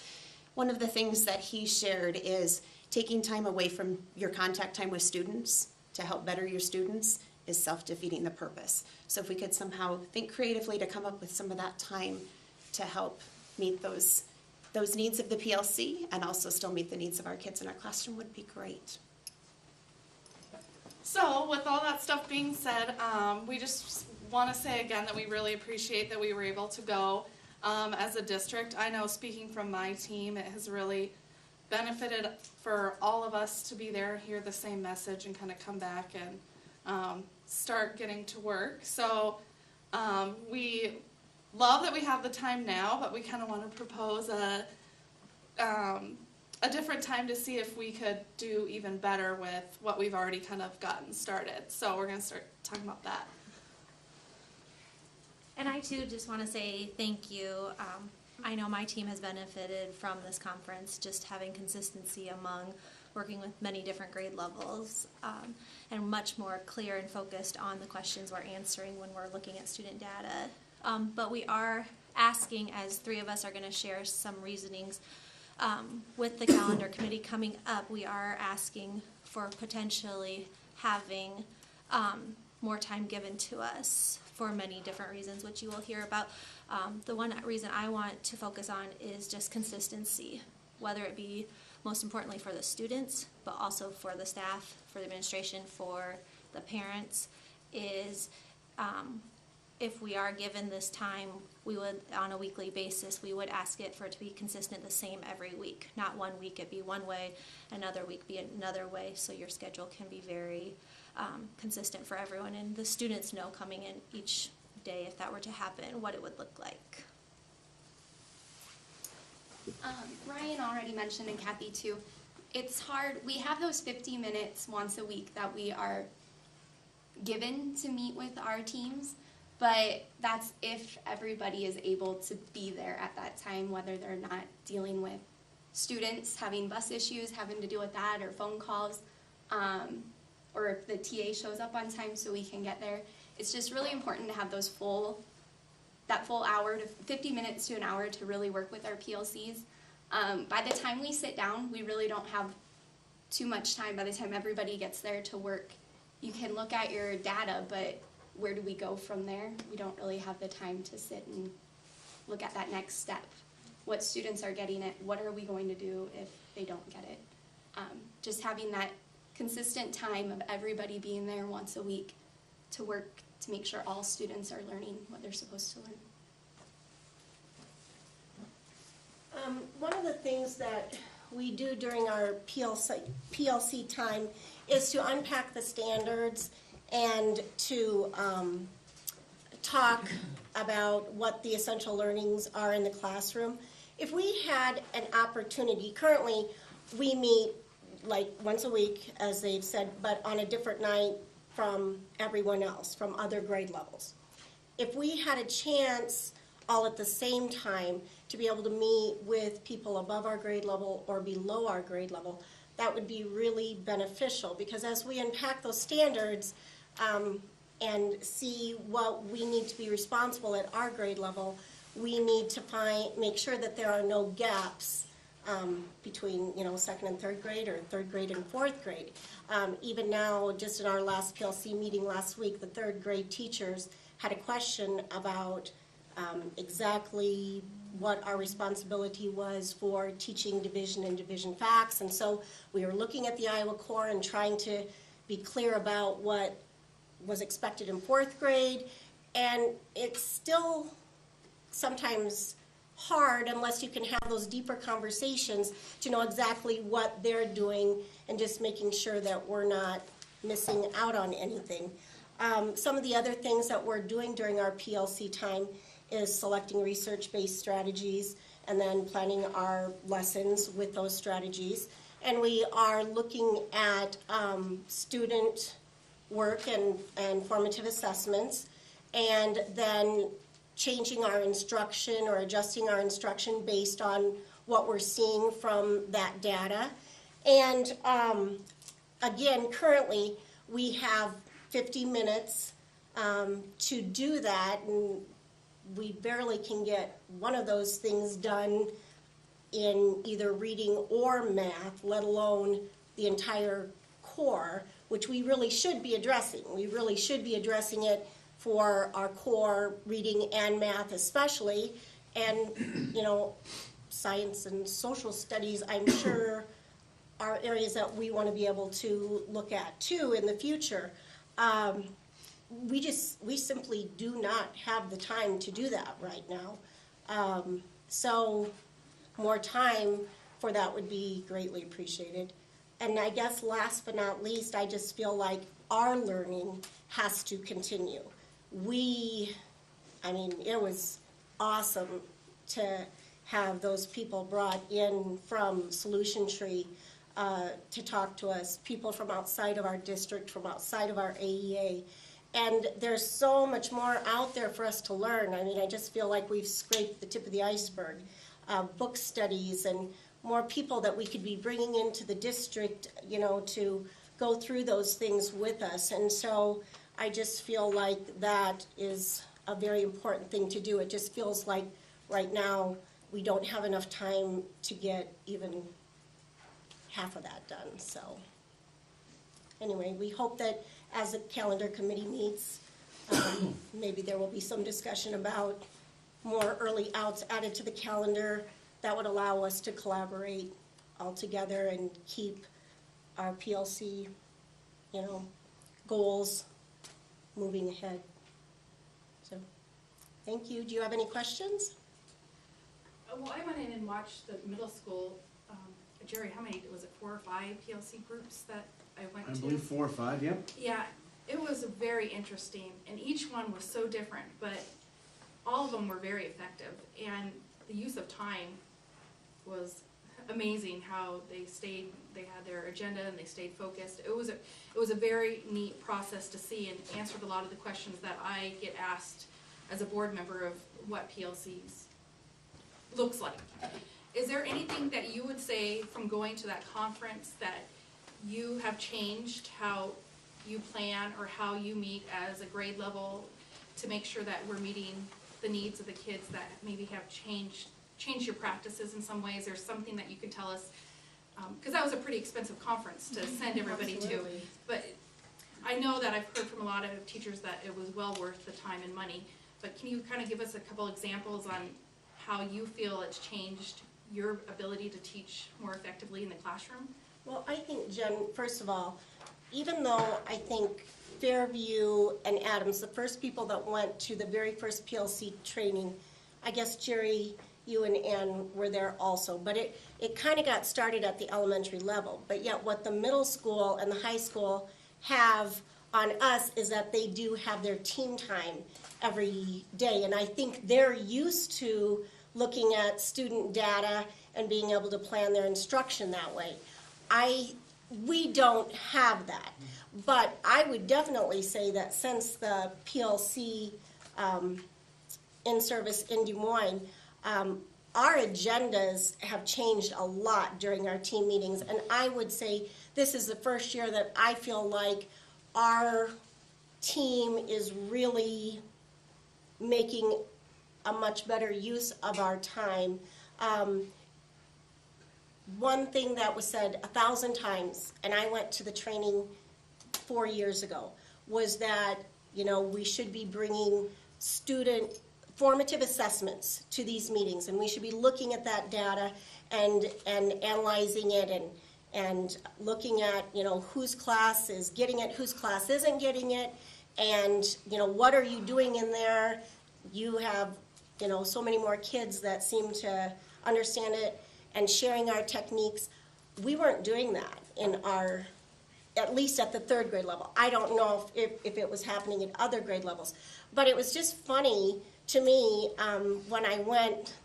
One of the things that he shared is taking time away from your contact time with students to help better your students is self-defeating the purpose. So if we could somehow think creatively to come up with some of that time to help meet those needs of the PLC and also still meet the needs of our kids in our classroom would be great. So with all that stuff being said, we just want to say again that we really appreciate that we were able to go as a district. I know, speaking from my team, it has really benefited for all of us to be there, hear the same message, and kind of come back and start getting to work. So we love that we have the time now, but we kind of want to propose a different time to see if we could do even better with what we've already kind of gotten started. So we're going to start talking about that. And I too just want to say thank you. I know my team has benefited from this conference, just having consistency among working with many different grade levels, and much more clear and focused on the questions we're answering when we're looking at student data. But we are asking, as three of us are going to share some reasonings with the calendar committee coming up, we are asking for potentially having more time given to us for many different reasons, which you will hear about. The one reason I want to focus on is just consistency, whether it be most importantly for the students, but also for the staff, for the administration, for the parents, is if we are given this time, we would, on a weekly basis, we would ask it for it to be consistent the same every week. Not one week it be one way, another week be another way, so your schedule can be very consistent for everyone, and the students know coming in each day, if that were to happen, what it would look like. Ryan already mentioned, and Kathy too, it's hard. We have those 50 minutes once a week that we are given to meet with our teams, but that's if everybody is able to be there at that time, whether they're not dealing with students having bus issues, having to deal with that, or phone calls, or if the TA shows up on time so we can get there. It's just really important to have those that full hour to 50 minutes to an hour to really work with our PLCs. By the time we sit down, we really don't have too much time. By the time everybody gets there to work, you can look at your data, but where do we go from there? We don't really have the time to sit and look at that next step. What students are getting it, what are we going to do if they don't get it? Just having that consistent time of everybody being there once a week to work to make sure all students are learning what they're supposed to learn. One of the things that we do during our PLC time is to unpack the standards and to talk about what the essential learnings are in the classroom. If we had an opportunity, currently we meet like once a week, as they've said, but on a different night from everyone else, from other grade levels. If we had a chance all at the same time to be able to meet with people above our grade level or below our grade level, that would be really beneficial, because as we unpack those standards and see what we need to be responsible at our grade level, we need to make sure that there are no gaps between, second and third grade, or third grade and fourth grade. Even now, just in our last PLC meeting last week, the third grade teachers had a question about exactly what our responsibility was for teaching division and division facts. And so we were looking at the Iowa Core and trying to be clear about what was expected in fourth grade. And it's still sometimes hard unless you can have those deeper conversations to know exactly what they're doing and just making sure that we're not missing out on anything. Some of the other things that we're doing during our PLC time is selecting research-based strategies and then planning our lessons with those strategies. And we are looking at student work and formative assessments, and then changing our instruction or adjusting our instruction based on what we're seeing from that data. And again, currently, we have 50 minutes to do that, and we barely can get one of those things done in either reading or math, let alone the entire core, which we really should be addressing. We really should be addressing it for our core reading and math especially, and you know, science and social studies, I'm sure, are areas that we want to be able to look at too in the future. We simply do not have the time to do that right now. So more time for that would be greatly appreciated. And I guess last but not least, I just feel like our learning has to continue. I mean, it was awesome to have those people brought in from Solution Tree to talk to us, people from outside of our district, from outside of our AEA. And there's so much more out there for us to learn. I mean, I just feel like we've scraped the tip of the iceberg. Book studies and more people that we could be bringing into the district, you know, to go through those things with us. And so I just feel like that is a very important thing to do. It just feels like right now we don't have enough time to get even half of that done. So anyway, we hope that as the calendar committee meets, maybe there will be some discussion about more early outs added to the calendar that would allow us to collaborate all together and keep our PLC, you know, goals moving ahead. So, thank you. Do you have any questions? Well, I went in and watched the middle school. Jerry, how many, was it 4 or 5 PLC groups that I went to? I believe 4 or 5, yep. Yeah, it was very interesting, and each one was so different, but all of them were very effective, and the use of time was amazing. How they had their agenda and they stayed focused. It was a very neat process to see, and answered a lot of the questions that I get asked as a board member of what PLCs looks like. Is there anything that you would say from going to that conference that you have changed how you plan or how you meet as a grade level to make sure that we're meeting the needs of the kids that maybe have changed your practices in some ways? There's something that you could tell us, because that was a pretty expensive conference to send everybody to. But I know that I've heard from a lot of teachers that it was well worth the time and money. But can you kind of give us a couple examples on how you feel it's changed your ability to teach more effectively in the classroom? Well, I think, Jen, first of all, even though I think Fairview and Adams, the first people that went to the very first PLC training, I guess Jerry, you and Ann were there also, but it kind of got started at the elementary level. But yet what the middle school and the high school have on us is that they do have their team time every day. And I think they're used to looking at student data and being able to plan their instruction that way. We don't have that. But I would definitely say that since the PLC in-service in Des Moines, our agendas have changed a lot during our team meetings, and I would say this is the first year that I feel like our team is really making a much better use of our time. One thing that was said 1,000 times, and I went to the training 4 years ago, was that, you know, we should be bringing student formative assessments to these meetings, and we should be looking at that data and analyzing it and looking at, you know, whose class is getting it, whose class isn't getting it, and, you know, what are you doing in there? You have, you know, so many more kids that seem to understand it, and sharing our techniques. We weren't doing that in our, at least at the 3rd grade level. I don't know if it was happening at other grade levels, but it was just funny to me when I went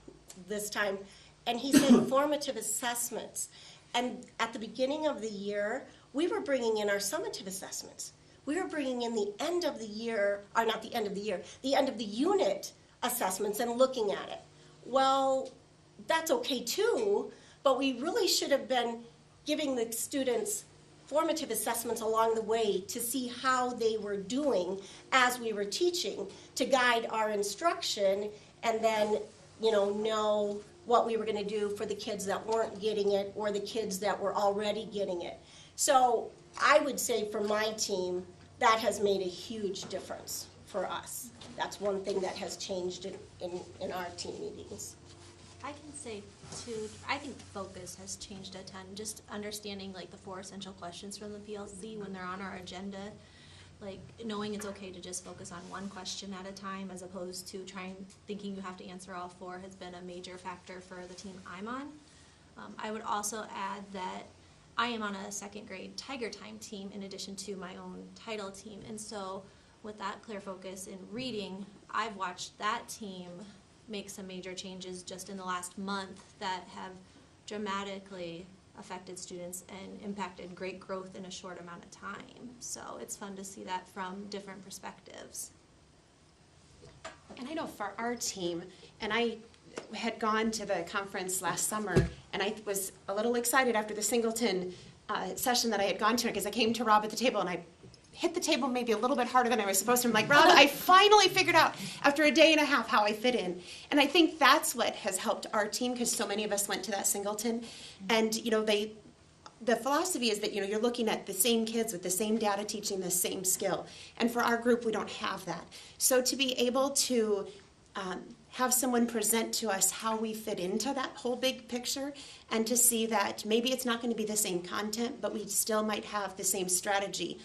this time, and he said formative assessments. And at the beginning of the year, we were bringing in our summative assessments. We were bringing in the end of the year, or not the end of the year, the end of the unit assessments and looking at it. Well, that's okay too, but we really should have been giving the students formative assessments along the way to see how they were doing as we were teaching, to guide our instruction, and then, you know what we were going to do for the kids that weren't getting it or the kids that were already getting it. So I would say for my team, that has made a huge difference for us. That's one thing that has changed in our team meetings. I can say too, I think focus has changed a ton. Just understanding like the 4 essential questions from the PLC when they're on our agenda, like knowing it's okay to just focus on one question at a time as opposed to thinking you have to answer all 4 has been a major factor for the team I'm on. I would also add that I am on a 2nd grade Tiger Time team in addition to my own title team, and so with that clear focus in reading, I've watched that team make some major changes just in the last month that have dramatically affected students and impacted great growth in a short amount of time. So it's fun to see that from different perspectives. And I know for our team, and I had gone to the conference last summer, and I was a little excited after the Singleton session that I had gone to, because I came to Rob at the table and I hit the table maybe a little bit harder than I was supposed to. I'm like, Rob, I finally figured out after a day and a half how I fit in. And I think that's what has helped our team, because so many of us went to that Singleton. And, you know, the philosophy is that, you know, you're looking at the same kids with the same data teaching the same skill. And for our group, we don't have that. So to be able to have someone present to us how we fit into that whole big picture, and to see that maybe it's not going to be the same content, but we still might have the same strategy.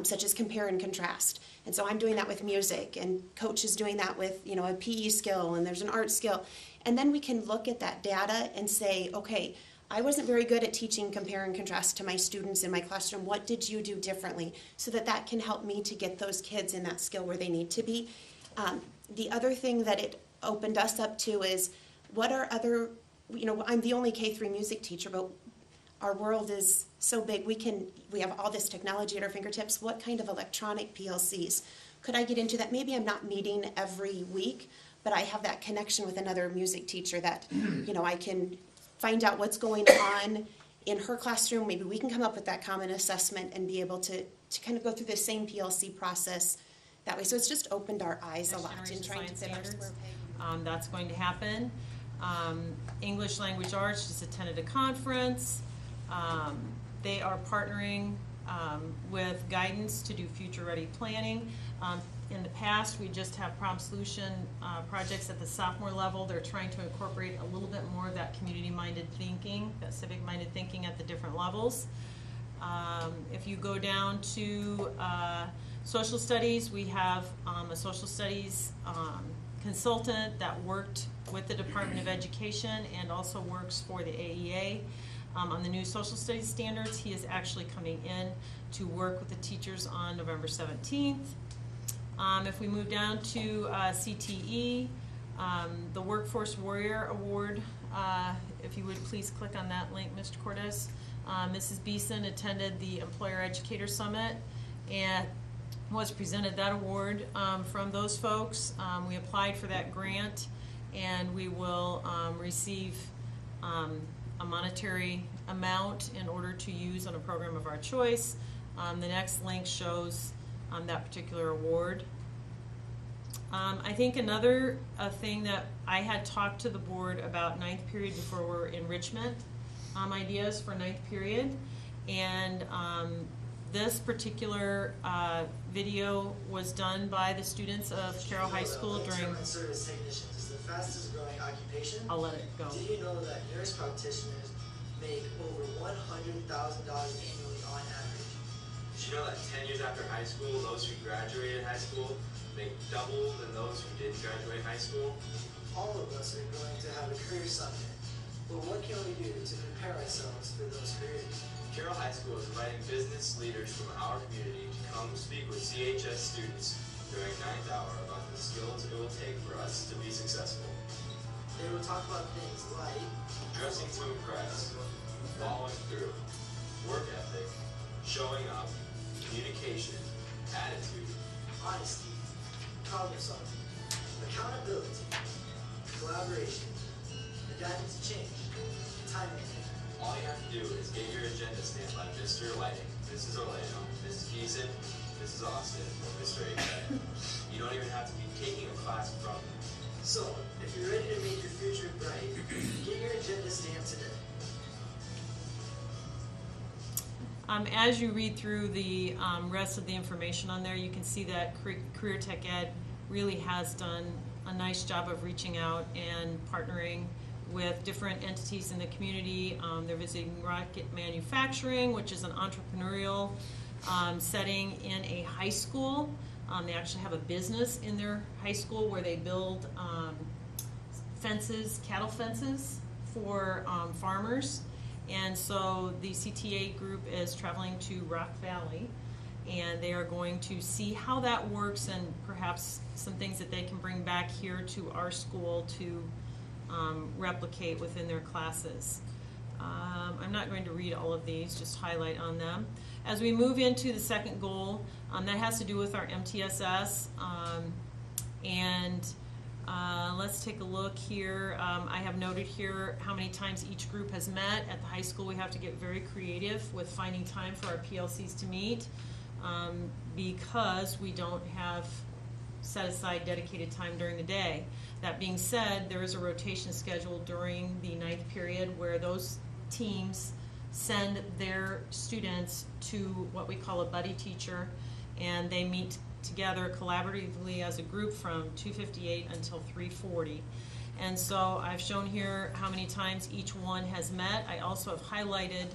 Such as compare and contrast. And so I'm doing that with music, and Coach is doing that with, you know, a PE skill, and there's an art skill. And then we can look at that data and say, okay, I wasn't very good at teaching compare and contrast to my students in my classroom. What did you do differently? So that can help me to get those kids in that skill where they need to be. The other thing that it opened us up to is, what are other, you know, I'm the only K-3 music teacher, but our world is so big, we have all this technology at our fingertips. What kind of electronic PLCs could I get into that? Maybe I'm not meeting every week, but I have that connection with another music teacher that, you know, I can find out what's going on in her classroom. Maybe we can come up with that common assessment and be able to kind of go through the same PLC process that way. So it's just opened our eyes a lot in trying to fit our square peg. That's going to happen. English Language Arts just attended a conference. They are partnering with guidance to do future-ready planning. In the past, we just have problem solution projects at the sophomore level. They're trying to incorporate a little bit more of that community-minded thinking, that civic-minded thinking at the different levels. If you go down to social studies, we have a social studies consultant that worked with the Department of Education and also works for the AEA. On the new social studies standards, he is actually coming in to work with the teachers on November 17th. If we move down to CTE, the Workforce Warrior Award, if you would please click on that link, Mr. Cortez. Mrs. Beeson attended the Employer Educator Summit and was presented that award from those folks. We applied for that grant, and we will receive a monetary amount in order to use on a program of our choice. The next link shows that particular award. I think another thing that I had talked to the board about 9th period before were enrichment ideas for 9th period, and this particular video was done by the students of Carroll High School during service technicians is the fastest growing occupation. I'll let it go. Do you know that nurse practitioners make over $100,000 annually on average? Did you know that 10 years after high school, those who graduated high school make double than those who didn't graduate high school? All of us are going to have a career someday, but what can we do to prepare ourselves for those careers? Carroll High School is inviting business leaders from our community to come speak with CHS students during 9th hour about the skills it will take for us to be successful. They will talk about things like dressing to impress, following through, work ethic, showing up, communication, attitude, honesty, problem solving, accountability, collaboration, guidance change. Time mandate. All you have to do is get your agenda stamped by Mr. Lighting, Mrs. Orlando, Mrs. Geeson, Mrs. Austin, or Mr. Aikman. You don't even have to be taking a class from them. So, if you're ready to make your future bright, get your agenda stamped today. As you read through the rest of the information on there, you can see that Career Tech Ed really has done a nice job of reaching out and partnering with different entities in the community. They're visiting Rocket Manufacturing, which is an entrepreneurial setting in a high school. They actually have a business in their high school where they build fences, cattle fences for farmers. And so the CTA group is traveling to Rock Valley, and they are going to see how that works and perhaps some things that they can bring back here to our school to replicate within their classes. I'm not going to read all of these, just highlight on them. As we move into the second goal, that has to do with our MTSS, and let's take a look here. I have noted here how many times each group has met. At the high school, we have to get very creative with finding time for our PLCs to meet because we don't have set aside dedicated time during the day. That being said, there is a rotation scheduled during the ninth period where those teams send their students to what we call a buddy teacher, and they meet together collaboratively as a group from 2:58 until 3:40. And so I've shown here how many times each one has met. I also have highlighted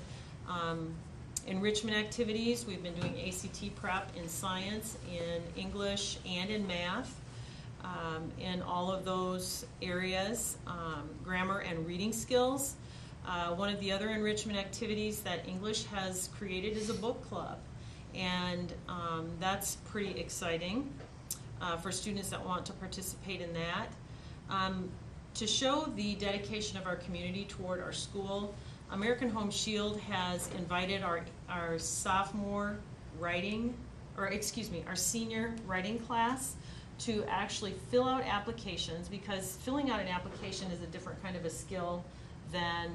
enrichment activities. We've been doing ACT prep in science, in English, and in math. In all of those areas, grammar and reading skills. One of the other enrichment activities that English has created is a book club. And that's pretty exciting for students that want to participate in that. To show the dedication of our community toward our school, American Home Shield has invited our sophomore writing, or excuse me, our senior writing class to actually fill out applications, because filling out an application is a different kind of a skill than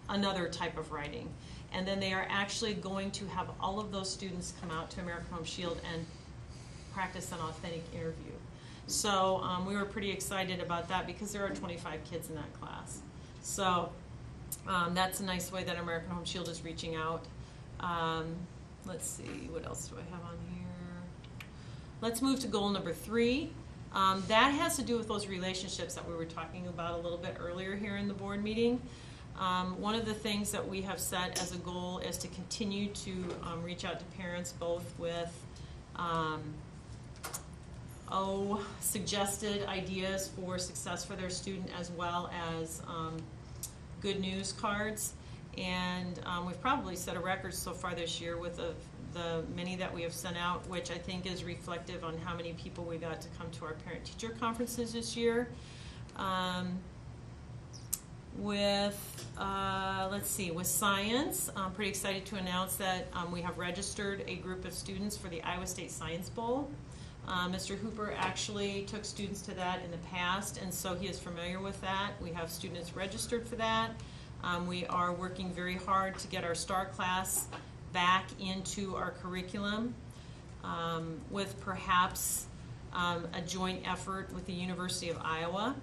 another type of writing. And then they are actually going to have all of those students come out to American Home Shield and practice an authentic interview. So we were pretty excited about that because there are 25 kids in that class. So that's a nice way that American Home Shield is reaching out. Let's see, what else do I have on here? Let's move to goal number 3. That has to do with those relationships that we were talking about a little bit earlier here in the board meeting. One of the things that we have set as a goal is to continue to reach out to parents, both with suggested ideas for success for their student, as well as good news cards. And we've probably set a record so far this year with the many that we have sent out, which I think is reflective on how many people we got to come to our parent-teacher conferences this year. Let's see, with science, I'm pretty excited to announce that we have registered a group of students for the Iowa State Science Bowl. Mr. Hooper actually took students to that in the past, and so he is familiar with that. We have students registered for that. We are working very hard to get our STAR class back into our curriculum with perhaps a joint effort with the University of Iowa.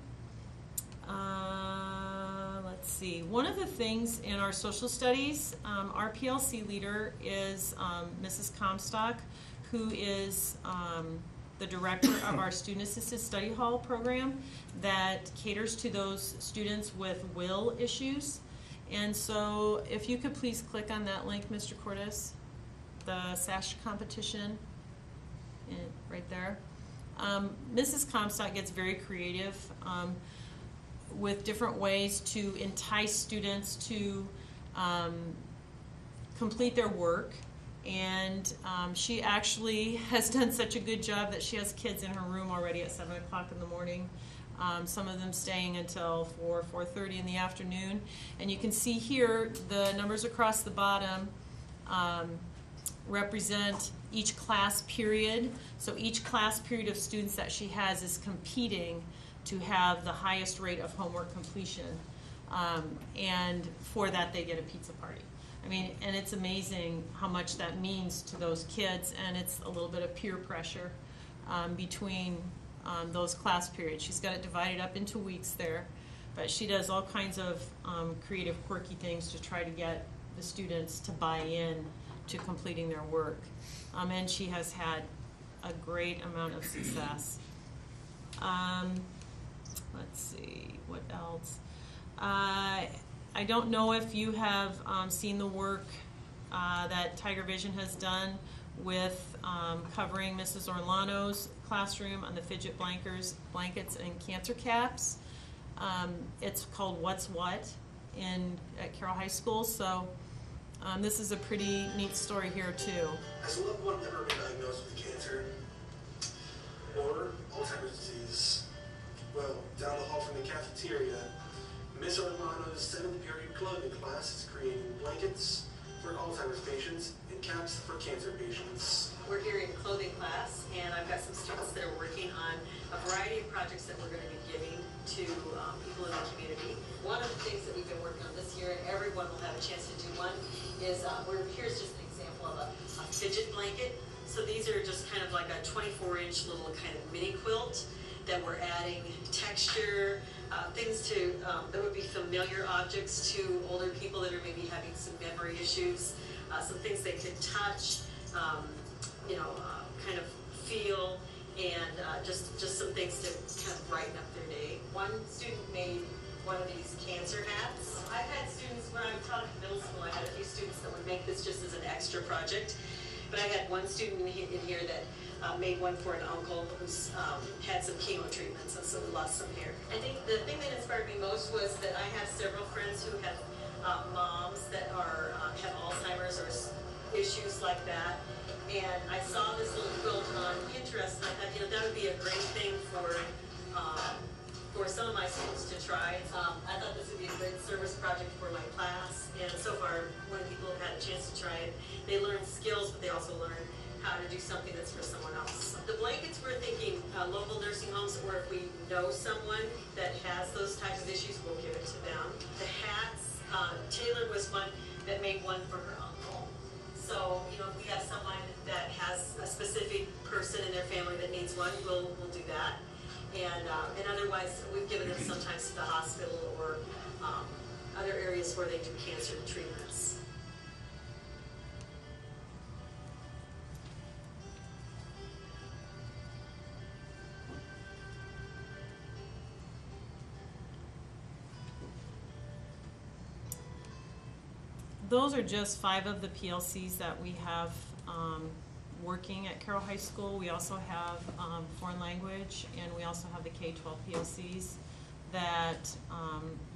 Let's see, one of the things in our social studies, our PLC leader is Mrs. Comstock, who is the director of our Student Assisted Study Hall program that caters to those students with will issues. And so if you could please click on that link, Mr. Cordes, the SASH competition, right there. Mrs. Comstock gets very creative with different ways to entice students to complete their work. And she actually has done such a good job that she has kids in her room already at 7 o'clock in the morning. Some of them staying until 4:30 in the afternoon. And you can see here the numbers across the bottom represent each class period. So each class period of students that she has is competing to have the highest rate of homework completion. And for that, they get a pizza party. I mean, and it's amazing how much that means to those kids, and it's a little bit of peer pressure between those class periods. She's got it divided up into weeks there, but she does all kinds of creative, quirky things to try to get the students to buy in to completing their work. And she has had a great amount of success. Let's see, what else? I don't know if you have seen the work that Tiger Vision has done with covering Mrs. Orlano's classroom on the fidget blankets and cancer caps. It's called What's What at Carroll High School, so this is a pretty neat story here too. Has a loved one ever been diagnosed with cancer or Alzheimer's disease? Well, down the hall from the cafeteria, Miss Orlano's 7th period clothing class is creating blankets for Alzheimer's patients and caps for cancer patients. We're here in clothing class, and I've got some students that are working on a variety of projects that we're going to be giving to people in the community. One of the things that we've been working on this year, and everyone will have a chance to do one, is here's just an example of a fidget blanket. So these are just kind of like a 24-inch little kind of mini quilt that we're adding texture, things to that would be familiar objects to older people that are maybe having some memory issues, some things they could touch, kind of feel, and just some things to kind of brighten up their day. One student made one of these cancer hats. I've had students, when I taught in middle school, I had a few students that would make this just as an extra project. But I had one student in here that made one for an uncle who's had some chemo treatments and so lost some hair. I think the thing that inspired me most was that I have several friends who have moms that have Alzheimer's or issues like that. And I saw this little quilt on Pinterest, and I thought, that would be a great thing for some of my students to try. I thought this would be a great service project for my class, and so far, when people have had a chance to try it, they learn skills, but they also learn how to do something that's for someone else. The blankets, we're thinking local nursing homes, or if we know someone that has those types of issues, we'll give it to them. The hats, Taylor was one that made one for her uncle. So, if we have someone that has a specific person in their family that needs one, we'll do that. And otherwise, we've given them sometimes to the hospital or other areas where they do cancer treatments. Those are just 5 of the PLCs that we have working at Carroll High School. We also have foreign language, and we also have the K-12 PLCs that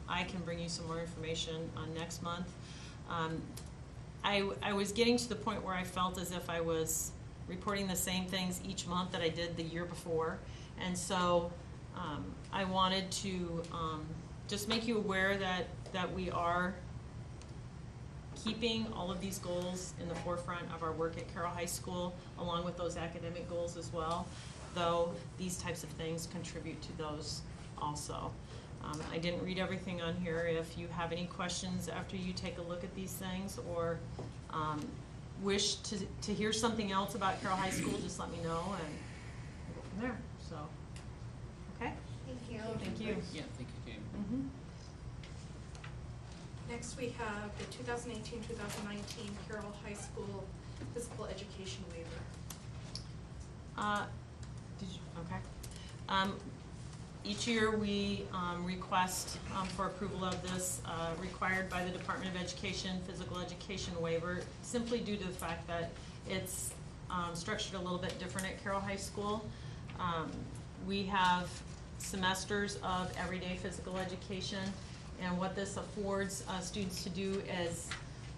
I can bring you some more information on next month. I was getting to the point where I felt as if I was reporting the same things each month that I did the year before, and so I wanted to just make you aware that we are keeping all of these goals in the forefront of our work at Carroll High School, along with those academic goals as well, though these types of things contribute to those also. I didn't read everything on here. If you have any questions after you take a look at these things, or wish to hear something else about Carroll High School, just let me know, and we'll go from there. So, okay? Thank you. Thank you. Yeah, thank you, Jamie. Mm-hmm. Next, we have the 2018-2019 Carroll High School Physical Education Waiver. Okay. Each year we request for approval of this required by the Department of Education physical education waiver, simply due to the fact that it's structured a little bit different at Carroll High School. We have semesters of everyday physical education, and what this affords students to do is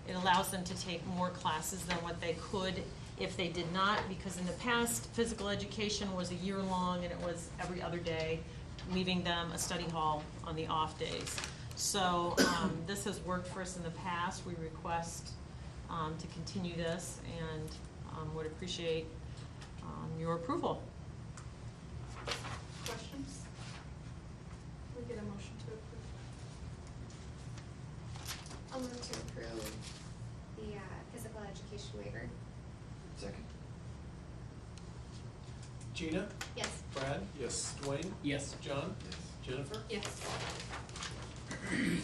it allows them to take more classes than what they could if they did not, because in the past, physical education was a year long and it was every other day, leaving them a study hall on the off days. So this has worked for us in the past. We request to continue this, and would appreciate your approval. Questions? education waiver. Second. Gina? Yes. Brad? Yes. Dwayne? Yes. John? Jennifer? Yes. And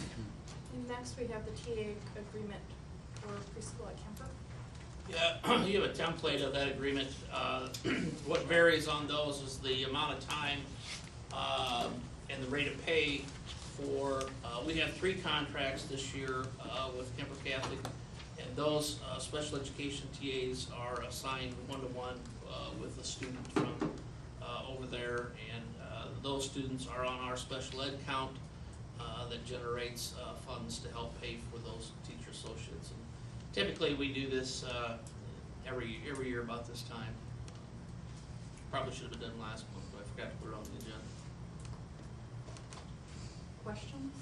next, we have the TA agreement for preschool at Kemper. Yeah, you have a template of that agreement. What varies on those is the amount of time and the rate of pay for, we have 3 contracts this year with Kemper Catholic, and those special education TAs are assigned one-to-one with a student from over there, and those students are on our special ed count that generates funds to help pay for those teacher associates. And typically, we do this every year about this time. Probably should have been done last month, but I forgot to put it on the agenda. Questions?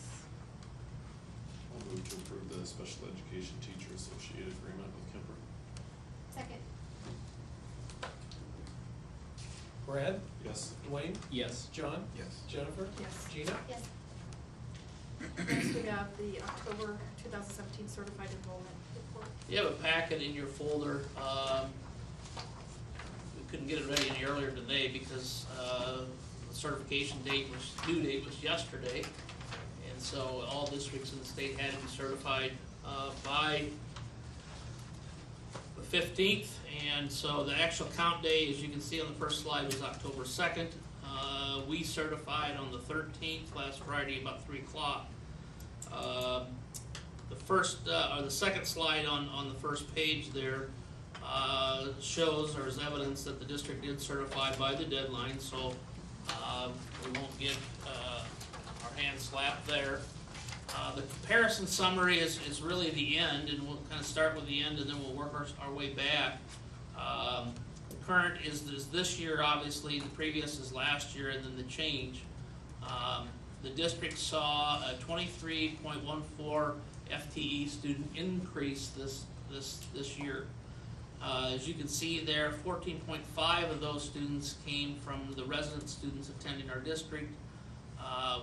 I'll move to approve the special education teacher associate agreement with Kemper. Second. Brad? Yes. Dwayne? Yes. John? Yes. Jennifer? Yes. Gina? Yes. Next, we have the October 2017 certified enrollment report. You have a packet in your folder. We couldn't get it ready any earlier today because the certification due date was yesterday. And so all districts in the state had to be certified by the 15th. And so the actual count day, as you can see on the first slide, was October 2nd. We certified on the 13th, last Friday, about 3 o'clock. The first, or the second slide on the first page there shows or is evidence that the district did certify by the deadline, so we won't get our hands slapped there. The comparison summary is really the end, and we'll kind of start with the end and then we'll work our way back. The current is this year, obviously, the previous is last year, and then the change. The district saw a 23.14 FTE student increase this year. As you can see there, 14.5 of those students came from the resident students attending our district.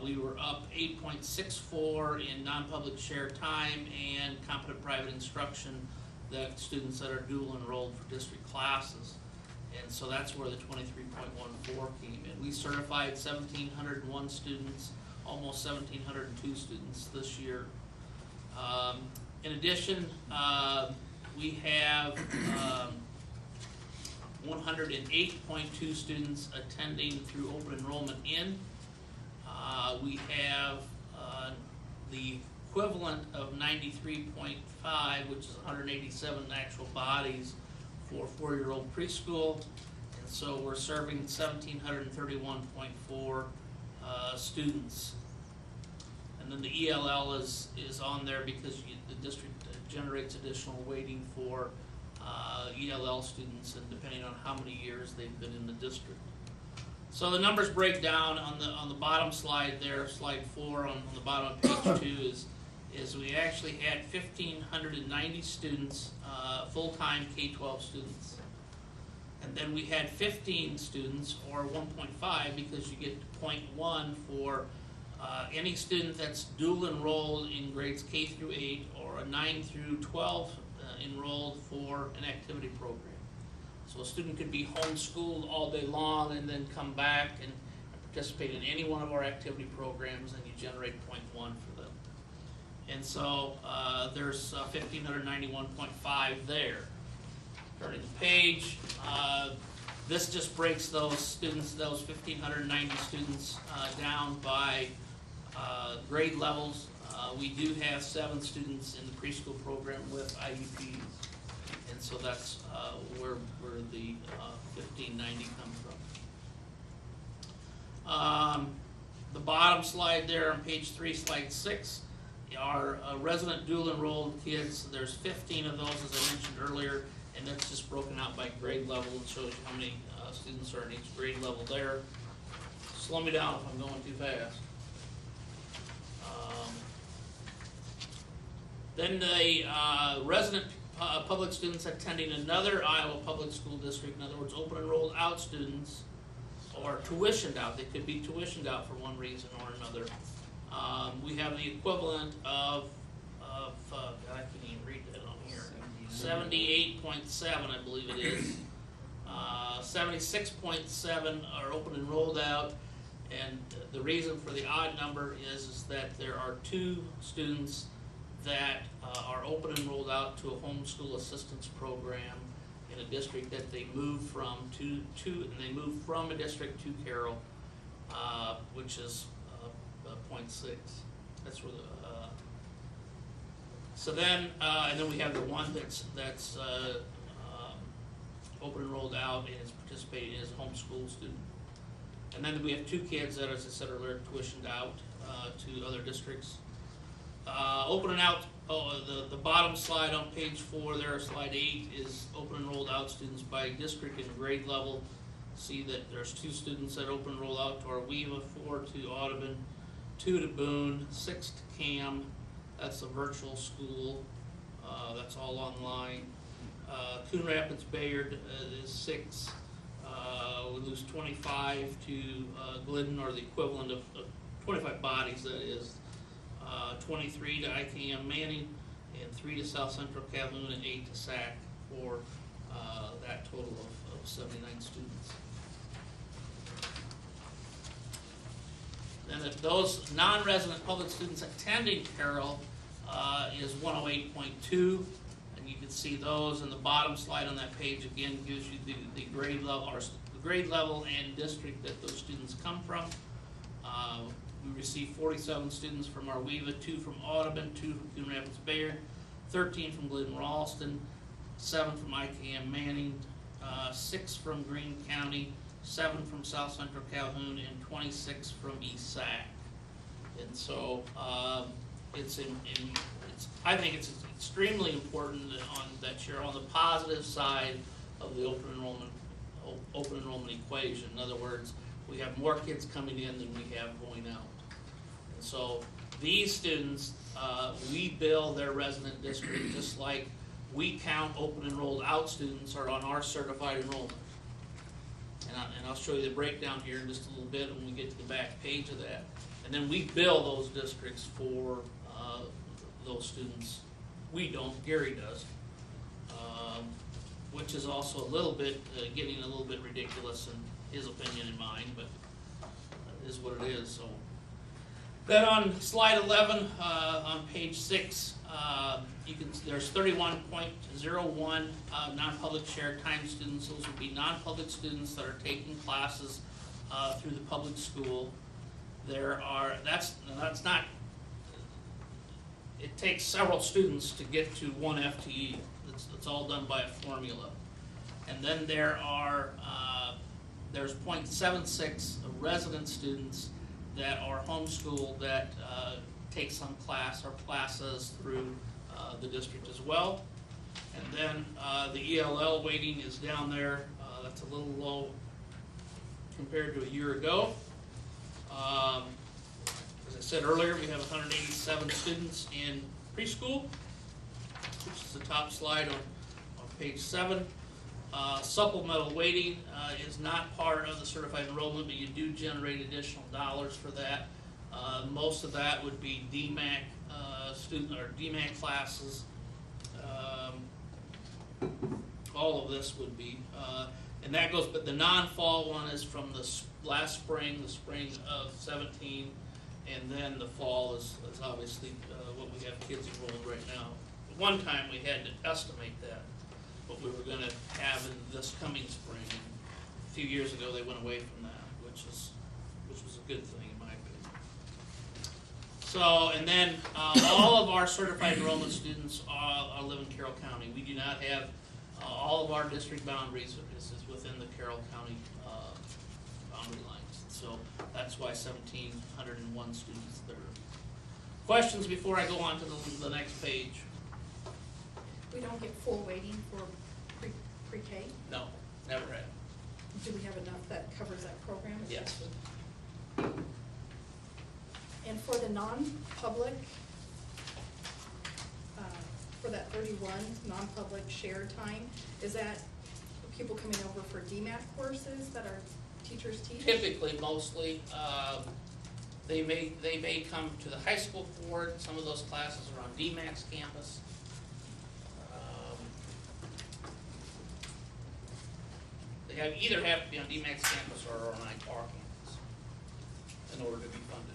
We were up 8.64 in non-public shared time and competent private instruction, the students that are dual enrolled for district classes. And so that's where the 23.14 came in. We certified 1,701 students, almost 1,702 students this year. In addition, we have 108.2 students attending through open enrollment in. We have the equivalent of 93.5, which is 187 actual bodies for 4-year-old preschool, and so we're serving 1,731.4 students. And then the ELL is on there because the district generates additional weighting for ELL students, and depending on how many years they've been in the district. So the numbers break down on the bottom slide there, slide 4 on the bottom of page 2 is we actually had 1,590 students, full-time K-12 students. And then we had 15 students, or 1.5, because you get 0.1 for any student that's dual enrolled in grades K through 8 or a 9 through 12 enrolled for an activity program. So a student could be homeschooled all day long and then come back and participate in any one of our activity programs, and you generate 0.1 for them. And so there's 1,591.5 there. Turning the page, this just breaks those students, those 1,590 students down by grade levels. We do have 7 students in the preschool program with IEPs, and so that's where the 1,590 comes from. The bottom slide there on page 3, slide 6, are resident dual enrolled kids. There's 15 of those, as I mentioned earlier, and that's just broken out by grade level and shows you how many students are in each grade level there. Slow me down if I'm going too fast. Then the resident public students attending another Iowa public school district, in other words, open enrolled out students, or tuitioned out. They could be tuitioned out for one reason or another. We have the equivalent of God, I can't even read that on here, 78.7, I believe it is. 76.7 are open and rolled out, and the reason for the odd number is that there are 2 students that are open and rolled out to a homeschool assistance program in a district that they moved from and they moved from a district to Carroll, which is 0.6. That's where the so then and then we have the one that's open and rolled out and is participating as a homeschool student. And then we have 2 kids that, as I said earlier, tuitioned out to other districts. Open and out, the bottom slide on page 4 there, slide 8, is open and rolled out students by district and grade level. See that there's 2 students that open and roll out to Arweva, 4 to Audubon, 2 to Boone, 6 to Cam. That's a virtual school. That's all online. Coon Rapids Bayard is 6. We lose 25 to Glidden, or the equivalent of 25 bodies, that is. 23 to IKM Manning, and 3 to South Central Calhoun, and 8 to SAC, for that total of 79 students. Then those non-resident public students attending Carroll is 108.2. And you can see those in the bottom slide on that page. Again, gives you the grade level, or the grade level and district that those students come from. We received 47 students from Arweva, 2 from Audubon, 2 from Coon Rapids Bayard, 13 from Glidden Ralston, 7 from IKM Manning, 6 from Greene County, 7 from South Central Calhoun, and 26 from East Sac. And so I think it's extremely important that you're on the positive side of the open enrollment equation. In other words, we have more kids coming in than we have going out. And so these students, we bill their resident district just like we count open enrolled out students are on our certified enrollment. And I'll show you the breakdown here in just a little bit when we get to the back page of that. And then we bill those districts for those students. We don't, Gary does. Which is also a little bit, getting a little bit ridiculous in his opinion and mine, but it is what it is. So then on slide 11, on page 6, there's 31.01 non-public shared time students. Those would be non-public students that are taking classes through the public school. That's not, it takes several students to get to 1 FTE. It's all done by a formula. And then there's 0.76 of resident students that are homeschooled that take some class or classes through the district as well. And then the ELL weighting is down there. That's a little low compared to a year ago. As I said earlier, we have 187 students in preschool, which is the top slide on page 7. Supplemental weighting is not part of the certified enrollment, but you do generate additional dollars for that. Most of that would be DMAC DMAC classes. All of this would be, and that goes. But the non-fall one is from the last spring, the spring of 17, and then the fall is obviously what we have kids enrolled right now. At one time we had to estimate that, what we were going to have in this coming spring. A few years ago they went away from that, which was a good thing in my opinion. So, and then all of our certified enrollment students live in Carroll County. We do not have all of our district boundaries is within the Carroll County boundary lines. So that's why 1,701 students there. Questions before I go on to the next page? We don't get full weighting for pre-K? No, never had. Do we have enough that covers that program? Yes. And for the non-public, for that 31 non-public shared time, is that people coming over for DMAC courses that our teachers teach? Typically, mostly, they may come to the high school for it. Some of those classes are on DMAC's campus. They either have to be on DMAX campus or on our campus in order to be funded.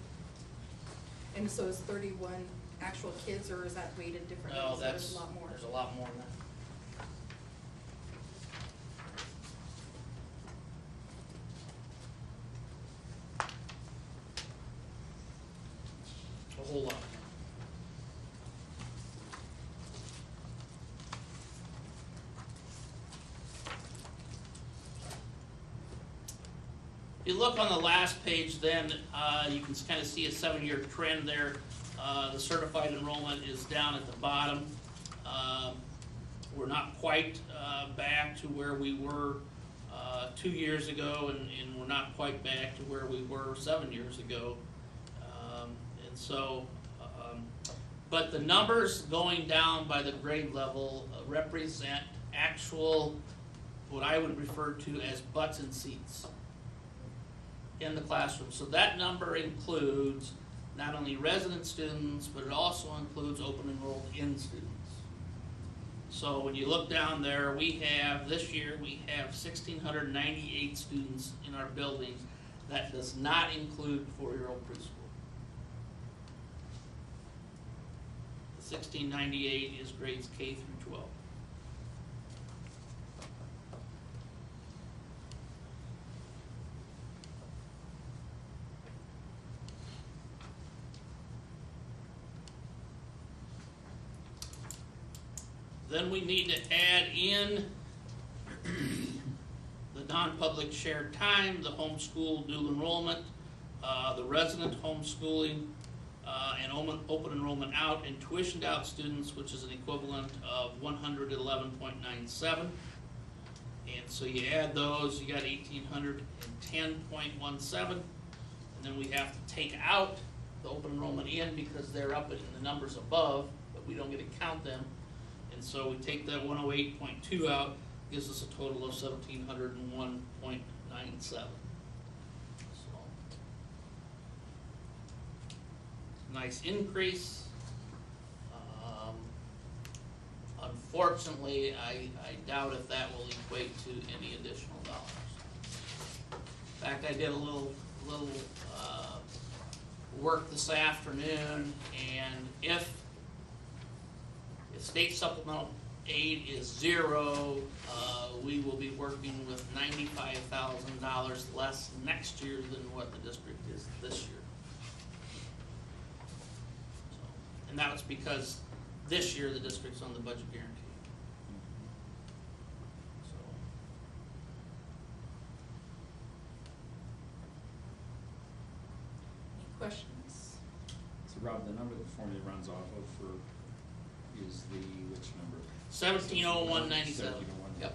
And so is 31 actual kids, or is that weighted differently? No, So that's, there's a lot more. there's a lot more than that. A whole lot. If you look on the last page, then you can kind of see a 7-year trend there. The certified enrollment is down at the bottom. We're not quite back to where we were 2 years ago, and we're not quite back to where we were 7 years ago. And so, but the numbers going down by the grade level represent actual, what I would refer to as butts and seats in the classroom. So that number includes not only resident students, but it also includes open enrolled in students. So when you look down there, this year we have 1,698 students in our buildings. That does not include 4-year-old preschool. 1,698 is grades K through 12. Then we need to add in the non-public shared time, the homeschool dual enrollment, the resident homeschooling, and open enrollment out, and tuitioned out students, which is an equivalent of 111.97. And so you add those, you got 1,810.17, and then we have to take out the open enrollment in because they're up in the numbers above, but we don't get to count them. And so we take that 108.2 out, gives us a total of 1,701.97. Nice increase. Unfortunately, I doubt if that will equate to any additional dollars. In fact, I did a little work this afternoon, and if state supplemental aid is 0, we will be working with $95,000 less next year than what the district is this year. And that was because this year the district's on the budget guarantee. So. Any questions? So Rob, the number the formula runs off of for is which number? 1701.97. Yep.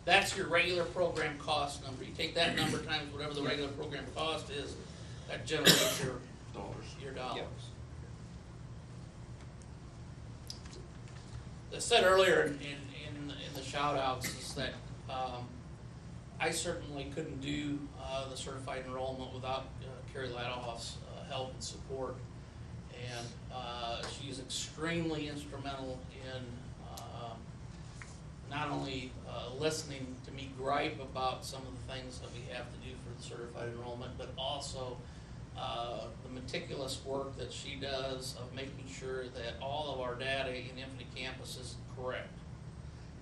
That's your regular program cost number. You take that number times whatever the regular program cost is, that generates your dollars. Yep. As I said earlier in the shout outs is that I certainly couldn't do the certified enrollment without Carrie Ladoff's help and support. And she's extremely instrumental in not only listening to me gripe about some of the things that we have to do for the certified enrollment, but also the meticulous work that she does of making sure that all of our data in Infinite Campus is correct.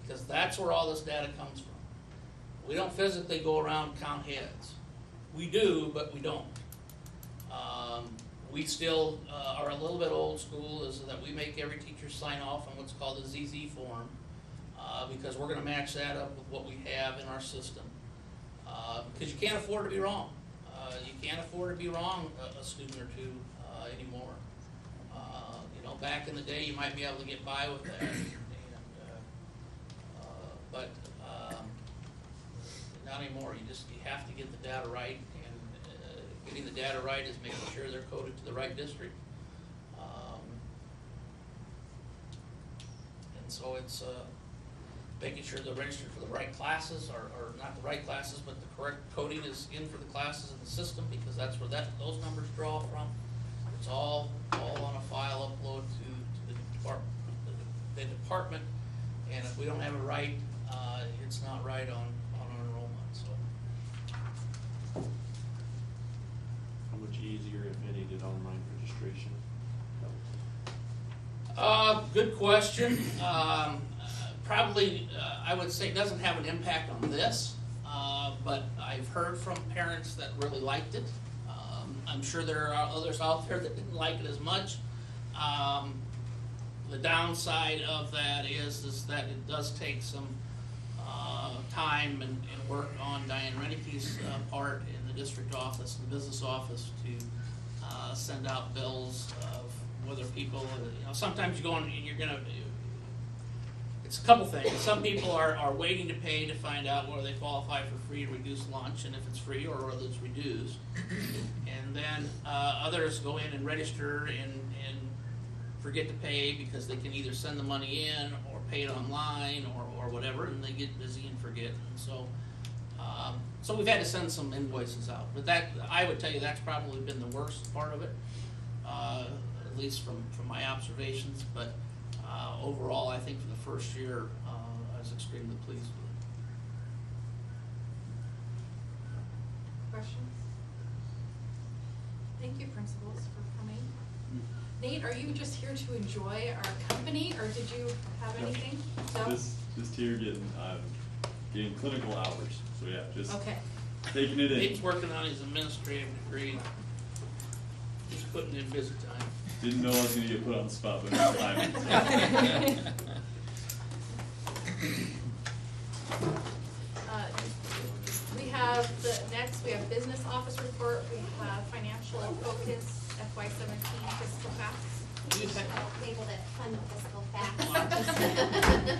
Because that's where all this data comes from. We don't physically go around and count heads. We do, but we don't. We still are a little bit old school, is that we make every teacher sign off on what's called a ZZ form, because we're going to match that up with what we have in our system. Because you can't afford to be wrong. You can't afford to be wrong a student or two anymore. Back in the day, you might be able to get by with that, but not anymore. You have to get the data right, and getting the data right is making sure they're coded to the right district. And so it's making sure they're registered for the right classes, or not the right classes, but the correct coding is in for the classes in the system, because that's where those numbers draw from. It's all on a file upload to the department, and if we don't have it right, it's not right on much easier, if any, did online registration help? Good question. Probably, I would say it doesn't have an impact on this, but I've heard from parents that really liked it. I'm sure there are others out there that didn't like it as much. The downside of that is that it does take some time and work on Diane Renicke's part in the district office and the business office to send out bills of whether people, sometimes you go on and you're gonna, it's a couple things. Some people are waiting to pay to find out whether they qualify for free or reduced lunch, and if it's free or whether it's reduced. And then others go in and register and forget to pay because they can either send the money in or pay it online or whatever, and they get busy and forget. And so, so we've had to send some invoices out. But that, I would tell you, that's probably been the worst part of it, at least from my observations. But overall, I think for the first year, I was extremely pleased with it. Questions? Thank you, principals, for coming. Nate, are you just here to enjoy our company, or did you have anything? No? Just here getting clinical hours. So yeah, just okay. Taking it in. Nate's working on his administrative degree. He's putting in busy time. Didn't know I was going to get put on the spot, but it's time. We have we have business office report, we have financial focus, FY17 fiscal facts. Labeled it fun fiscal facts.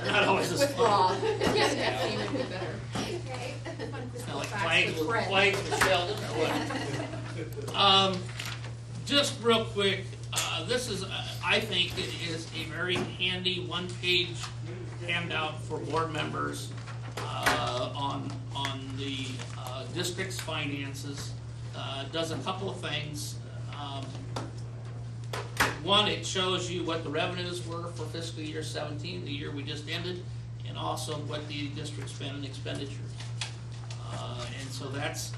Not always With Rob. Yeah, he would be better. Okay. Fun fiscal Like facts with Fred. flags with Sheldon or what? Just real quick, this is, I think it is a very handy one-page handout for board members on the district's finances. Does a couple of things. One, it shows you what the revenues were for fiscal year 17, the year we just ended, and also what the district spent in expenditures. And so that's,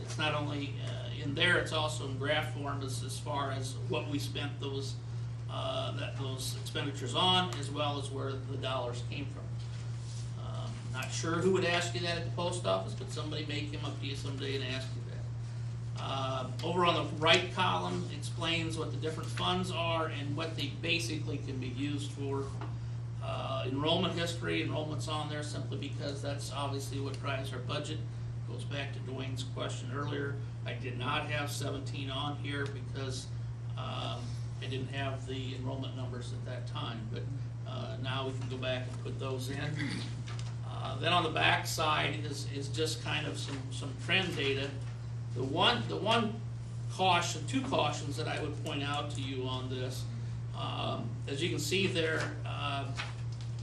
it's not only in there, it's also in graph form as far as what we spent those expenditures on, as well as where the dollars came from. Not sure who would ask you that at the post office, but somebody may come up to you someday and ask you that. Over on the right column explains what the different funds are and what they basically can be used for. Enrollment history, enrollment's on there simply because that's obviously what drives our budget. Goes back to Dwayne's question earlier. I did not have 17 on here because I didn't have the enrollment numbers at that time, but now we can go back and put those in. Then on the back side is just kind of some trend data. The one caution, two cautions that I would point out to you on this, as you can see there,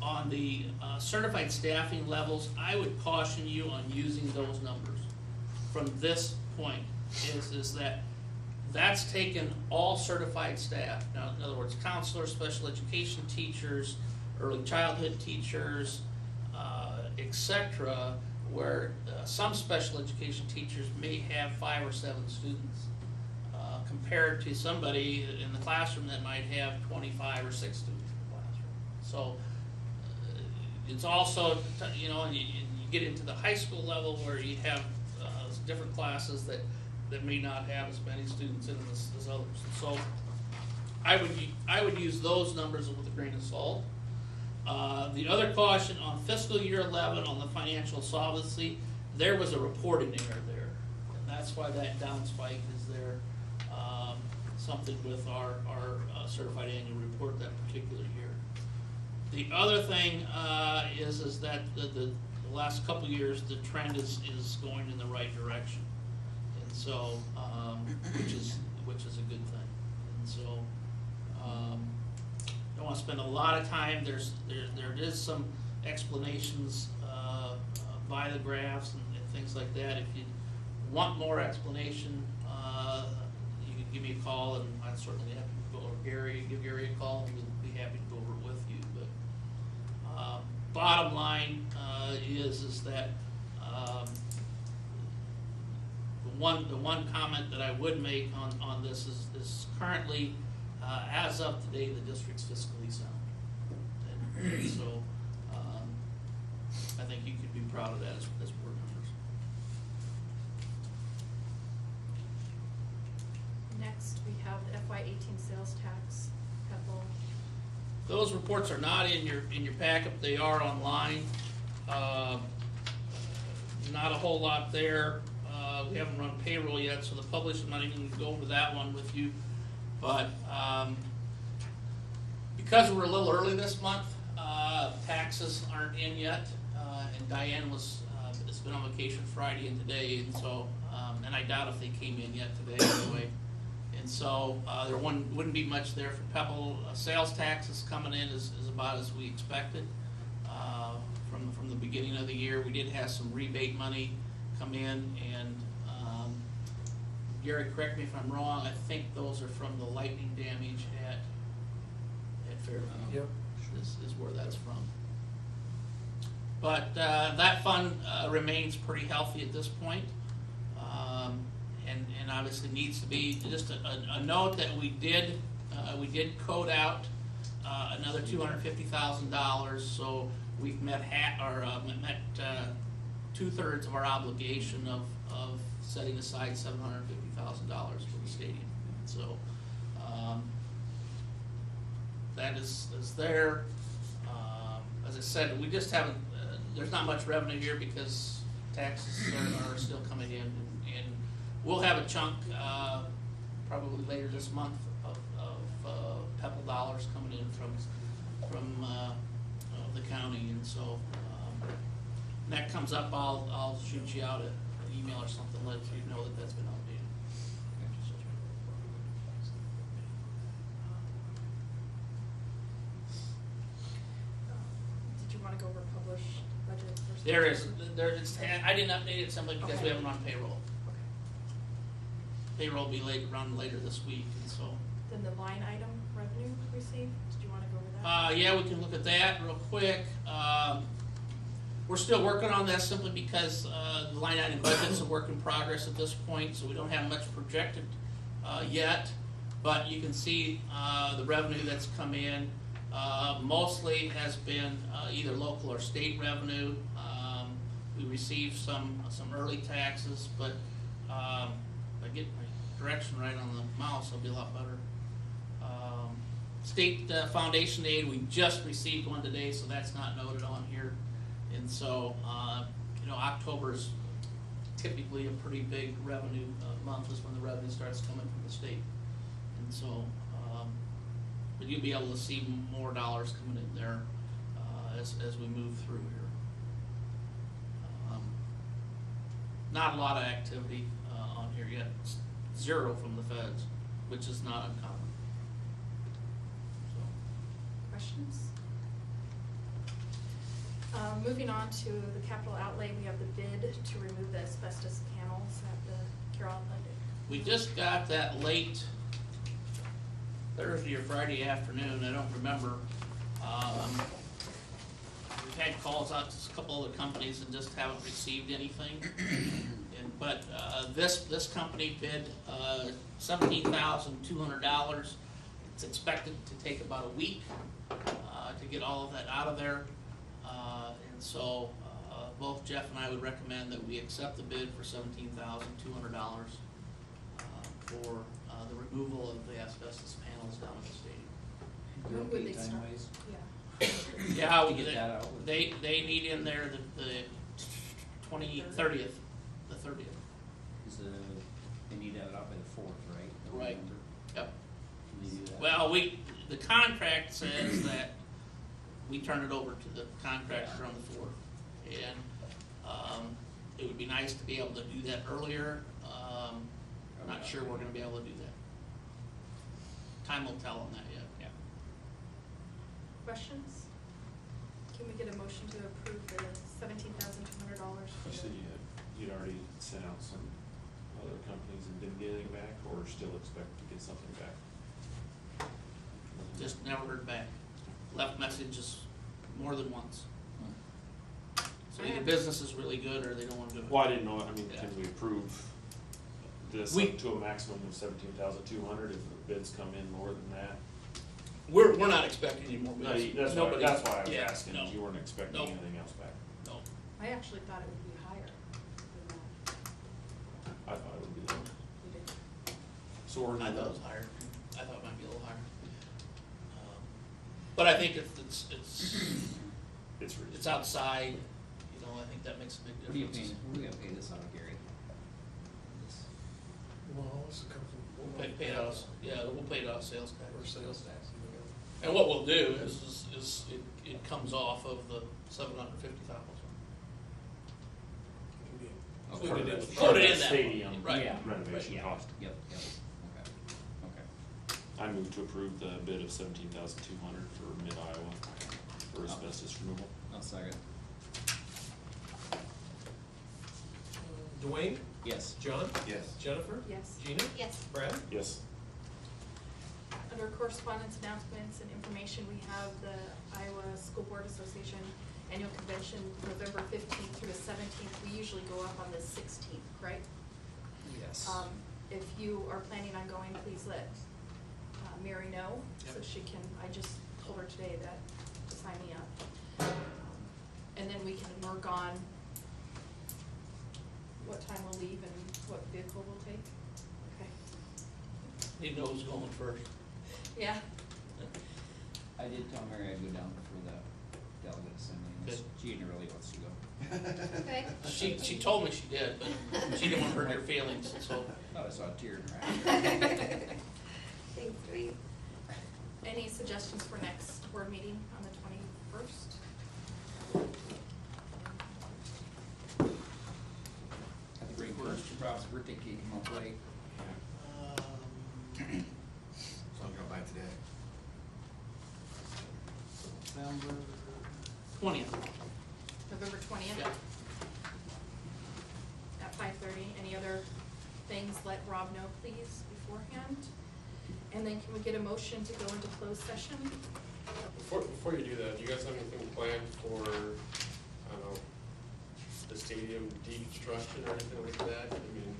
on the certified staffing levels, I would caution you on using those numbers from this point. Is that that's taken all certified staff. Now, in other words, counselors, special education teachers, early childhood teachers, etc., where some special education teachers may have 5 or 7 students, compared to somebody in the classroom that might have 25 or 6 students in the classroom. So it's also, you know, and you get into the high school level where you have different classes that may not have as many students in them as others. So I would use those numbers with a grain of salt. The other caution on fiscal year 11 on the financial solvency, there was a reporting error there, and that's why that down spike is there. Something with our certified annual report that particular year. The other thing is that the last couple of years the trend is going in the right direction, and so which is a good thing. And so don't want to spend a lot of time. There is some explanations by the graphs and things like that. If you want more explanation, you can give me a call, and I'd certainly have to go, or give Gary a call, and we'll be happy to go over it with you. But bottom line is that the one comment that I would make on this is currently, as of today, the district's fiscally sound. And so, I think you could be proud of that as board members. Next, we have the FY18 sales tax, Carroll. Those reports are not in your packet, they are online. Not a whole lot there. We haven't run payroll yet, so the publisher, I'm not even gonna go over that one with you. But, because we're a little early this month, taxes aren't in yet, and Diane has been on vacation Friday and today, and so, and I doubt if they came in yet today anyway. And so, there wouldn't be much there for Pebble. Sales taxes coming in is about as we expected, from the beginning of the year. We did have some rebate money come in, and, Gary, correct me if I'm wrong, I think those are from the lightning damage at Fairmount. Yep. Is where that's from. But that fund remains pretty healthy at this point. And obviously needs to be, just a note that we did code out another $250,000, so we've met met 2/3 of our obligation of setting aside $750,000 for the stadium. So that is there. As I said, we just haven't, there's not much revenue here because taxes are still coming in, and we'll have a chunk probably later this month of Pebble dollars coming in from the county, and so when that comes up, I'll shoot you out an email or something, let you know that that's been updated. Did you want to go over published budget first? I didn't update it simply because we haven't run payroll. Payroll will be run later this week, and so. Then the line item revenue received, did you want to go over that? Yeah, we can look at that real quick. We're still working on that simply because the line item budget's a work in progress at this point, so we don't have much projected yet. But you can see the revenue that's come in mostly has been either local or state revenue. We received some early taxes, but if I get my direction right on the mouse, it'll be a lot better. State foundation aid, we just received one today, so that's not noted on here. And so, October is typically a pretty big revenue month, is when the revenue starts coming from the state. And so, but you'll be able to see more dollars coming in there as we move through here. Not a lot of activity on here yet. It's 0 from the feds, which is not uncommon. Questions? Moving on to the capital outlay, we have the bid to remove the asbestos panels at the Carroll Athletic. We just got that late Thursday or Friday afternoon, I don't remember. We've had calls out to a couple other companies and just haven't received anything. But this company bid $17,200. It's expected to take about a week to get all of that out of there. And so both Jeff and I would recommend that we accept the bid for $17,200 for the removal of the asbestos panels down at the stadium. When would they start? Yeah, To get that out. they need in there the 30th. They need that out by the 4th, right? Right. Yep. Can they do that? Well, the contract says that we turn it over to the contractor on the 4th, and it would be nice to be able to do that earlier. I'm not sure we're going to be able to do that. Time will tell on that yet. Yeah. Questions? Can we get a motion to approve the $17,200? You said you'd already sent out some other companies and didn't get anything back, or still expect to get something back? Just never heard back. Left messages more than once. So either business is really good or they don't want to do it. Well, I didn't know, I mean, can we approve this We- up to a maximum of 17,200 if the bids come in more than that? We're not expecting any more No, bids. that's Nobody- why I was yeah, asking, no, you weren't expecting no, anything else back. no. I actually thought it would be higher than that. I thought it would be lower. We did. So we're. I thought it was higher. I thought it might be a little higher. But I think it's It's outside, you know, I think that makes a big What are you difference. paying, who are we gonna pay this out of, Gary? Well, this comes from. Pay it out, yeah, we'll pay it out of sales tax. Or sales tax. And what we'll do is it comes off of the $750,000. Okay. Put it in Part of that the stadium right, Yeah. renovation Yeah. cost. Yep, okay. I move to approve the bid of 17,200 for Mid-Iowa for asbestos removal. I'll second. Dwayne? Yes. John? Yes. Jennifer? Yes. Gina? Yes. Brad? Yes. Under correspondence, announcements, and information, we have the Iowa School Board Association Annual Convention, November 15th through the 17th. We usually go up on the 16th, right? Yes. If you are planning on going, please let Mary know, so she can, I just told her today that to sign me up. And then we can work on what time we'll leave and what vehicle we'll take. Okay. He knows who's going first. Yeah. I did tell Mary I'd go down for the delegate assembly, unless Gina really wants to go. Okay. She told me she did, but she didn't want to hurt your feelings, so. Thought I saw a tear in her eye. Thanks, Dwayne. Any suggestions for next board meeting on the 21st? I think Mr. Brown's birthday cake came up late. So I'm gonna buy it today. November 20th. November 20th? Yeah. At 5:30. Any other things, let Rob know, please, beforehand. And then can we get a motion to go into closed session? Before you do that, do you guys have anything planned for, I don't know, the stadium deconstruction or anything like that? I mean,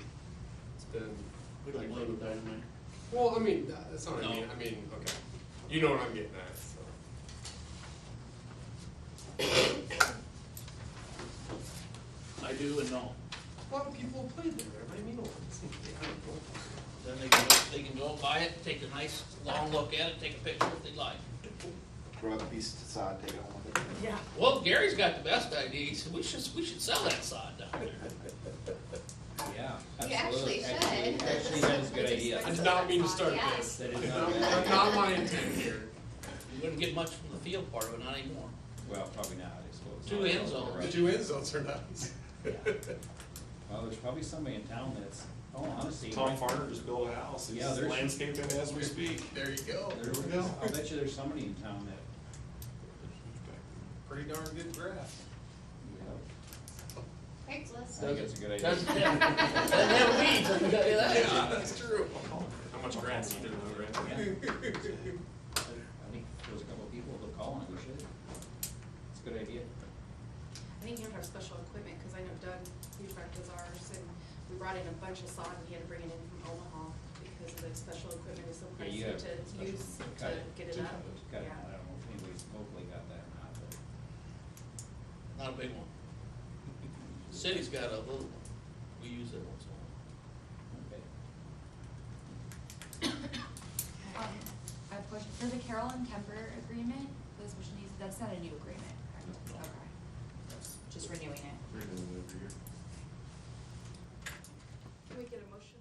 it's been. We don't play with dynamite. Well, I mean, that's not what No. I mean, okay. You know what I'm getting at, so. I do and no. A lot of people play there, everybody mean ones. Then they can go buy it, take a nice long look at it, take a picture if they'd like. Throw out the piece to the side, take it home with it. Yeah. Well, Gary's got the best idea. He said we should sell that sod down there. Yeah, You actually absolutely. should. Actually, that's a good idea. I did not mean to start Yeah. this. That is not bad. Not my intent here. You wouldn't get much from the field part of it, not anymore. Well, probably not, I suppose. Two end zones. The two end zones are nuts. Well, there's probably somebody in town that's, honestly. Tom Farner just built a house. Yeah, He's there's- landscaping as we speak. There you go. I'll bet you there's somebody in town that, Pretty darn good grass. Craigslist. I think it's a good idea. Doesn't have weeds, I can tell you that. Yeah, that's true. How much grass you did in the I think there's a couple of people that call on it, we should. It's a good idea. I think you have to have special equipment, because I know Doug Hugebrecht does ours, and we brought in a bunch of sod, and he had to bring it in from Omaha, because the special equipment is so Yeah, you pricey have to special- use cut to get it up. Cut it. Yeah. I don't know if anybody's locally got that or not, but. Not a big one. City's got a little one. We use it once in a while. Okay. I have a question. For the Carroll and Kemper agreement, those which needs, that's not a new agreement, correct? Okay. That's just renewing it. Every year. Can we get a motion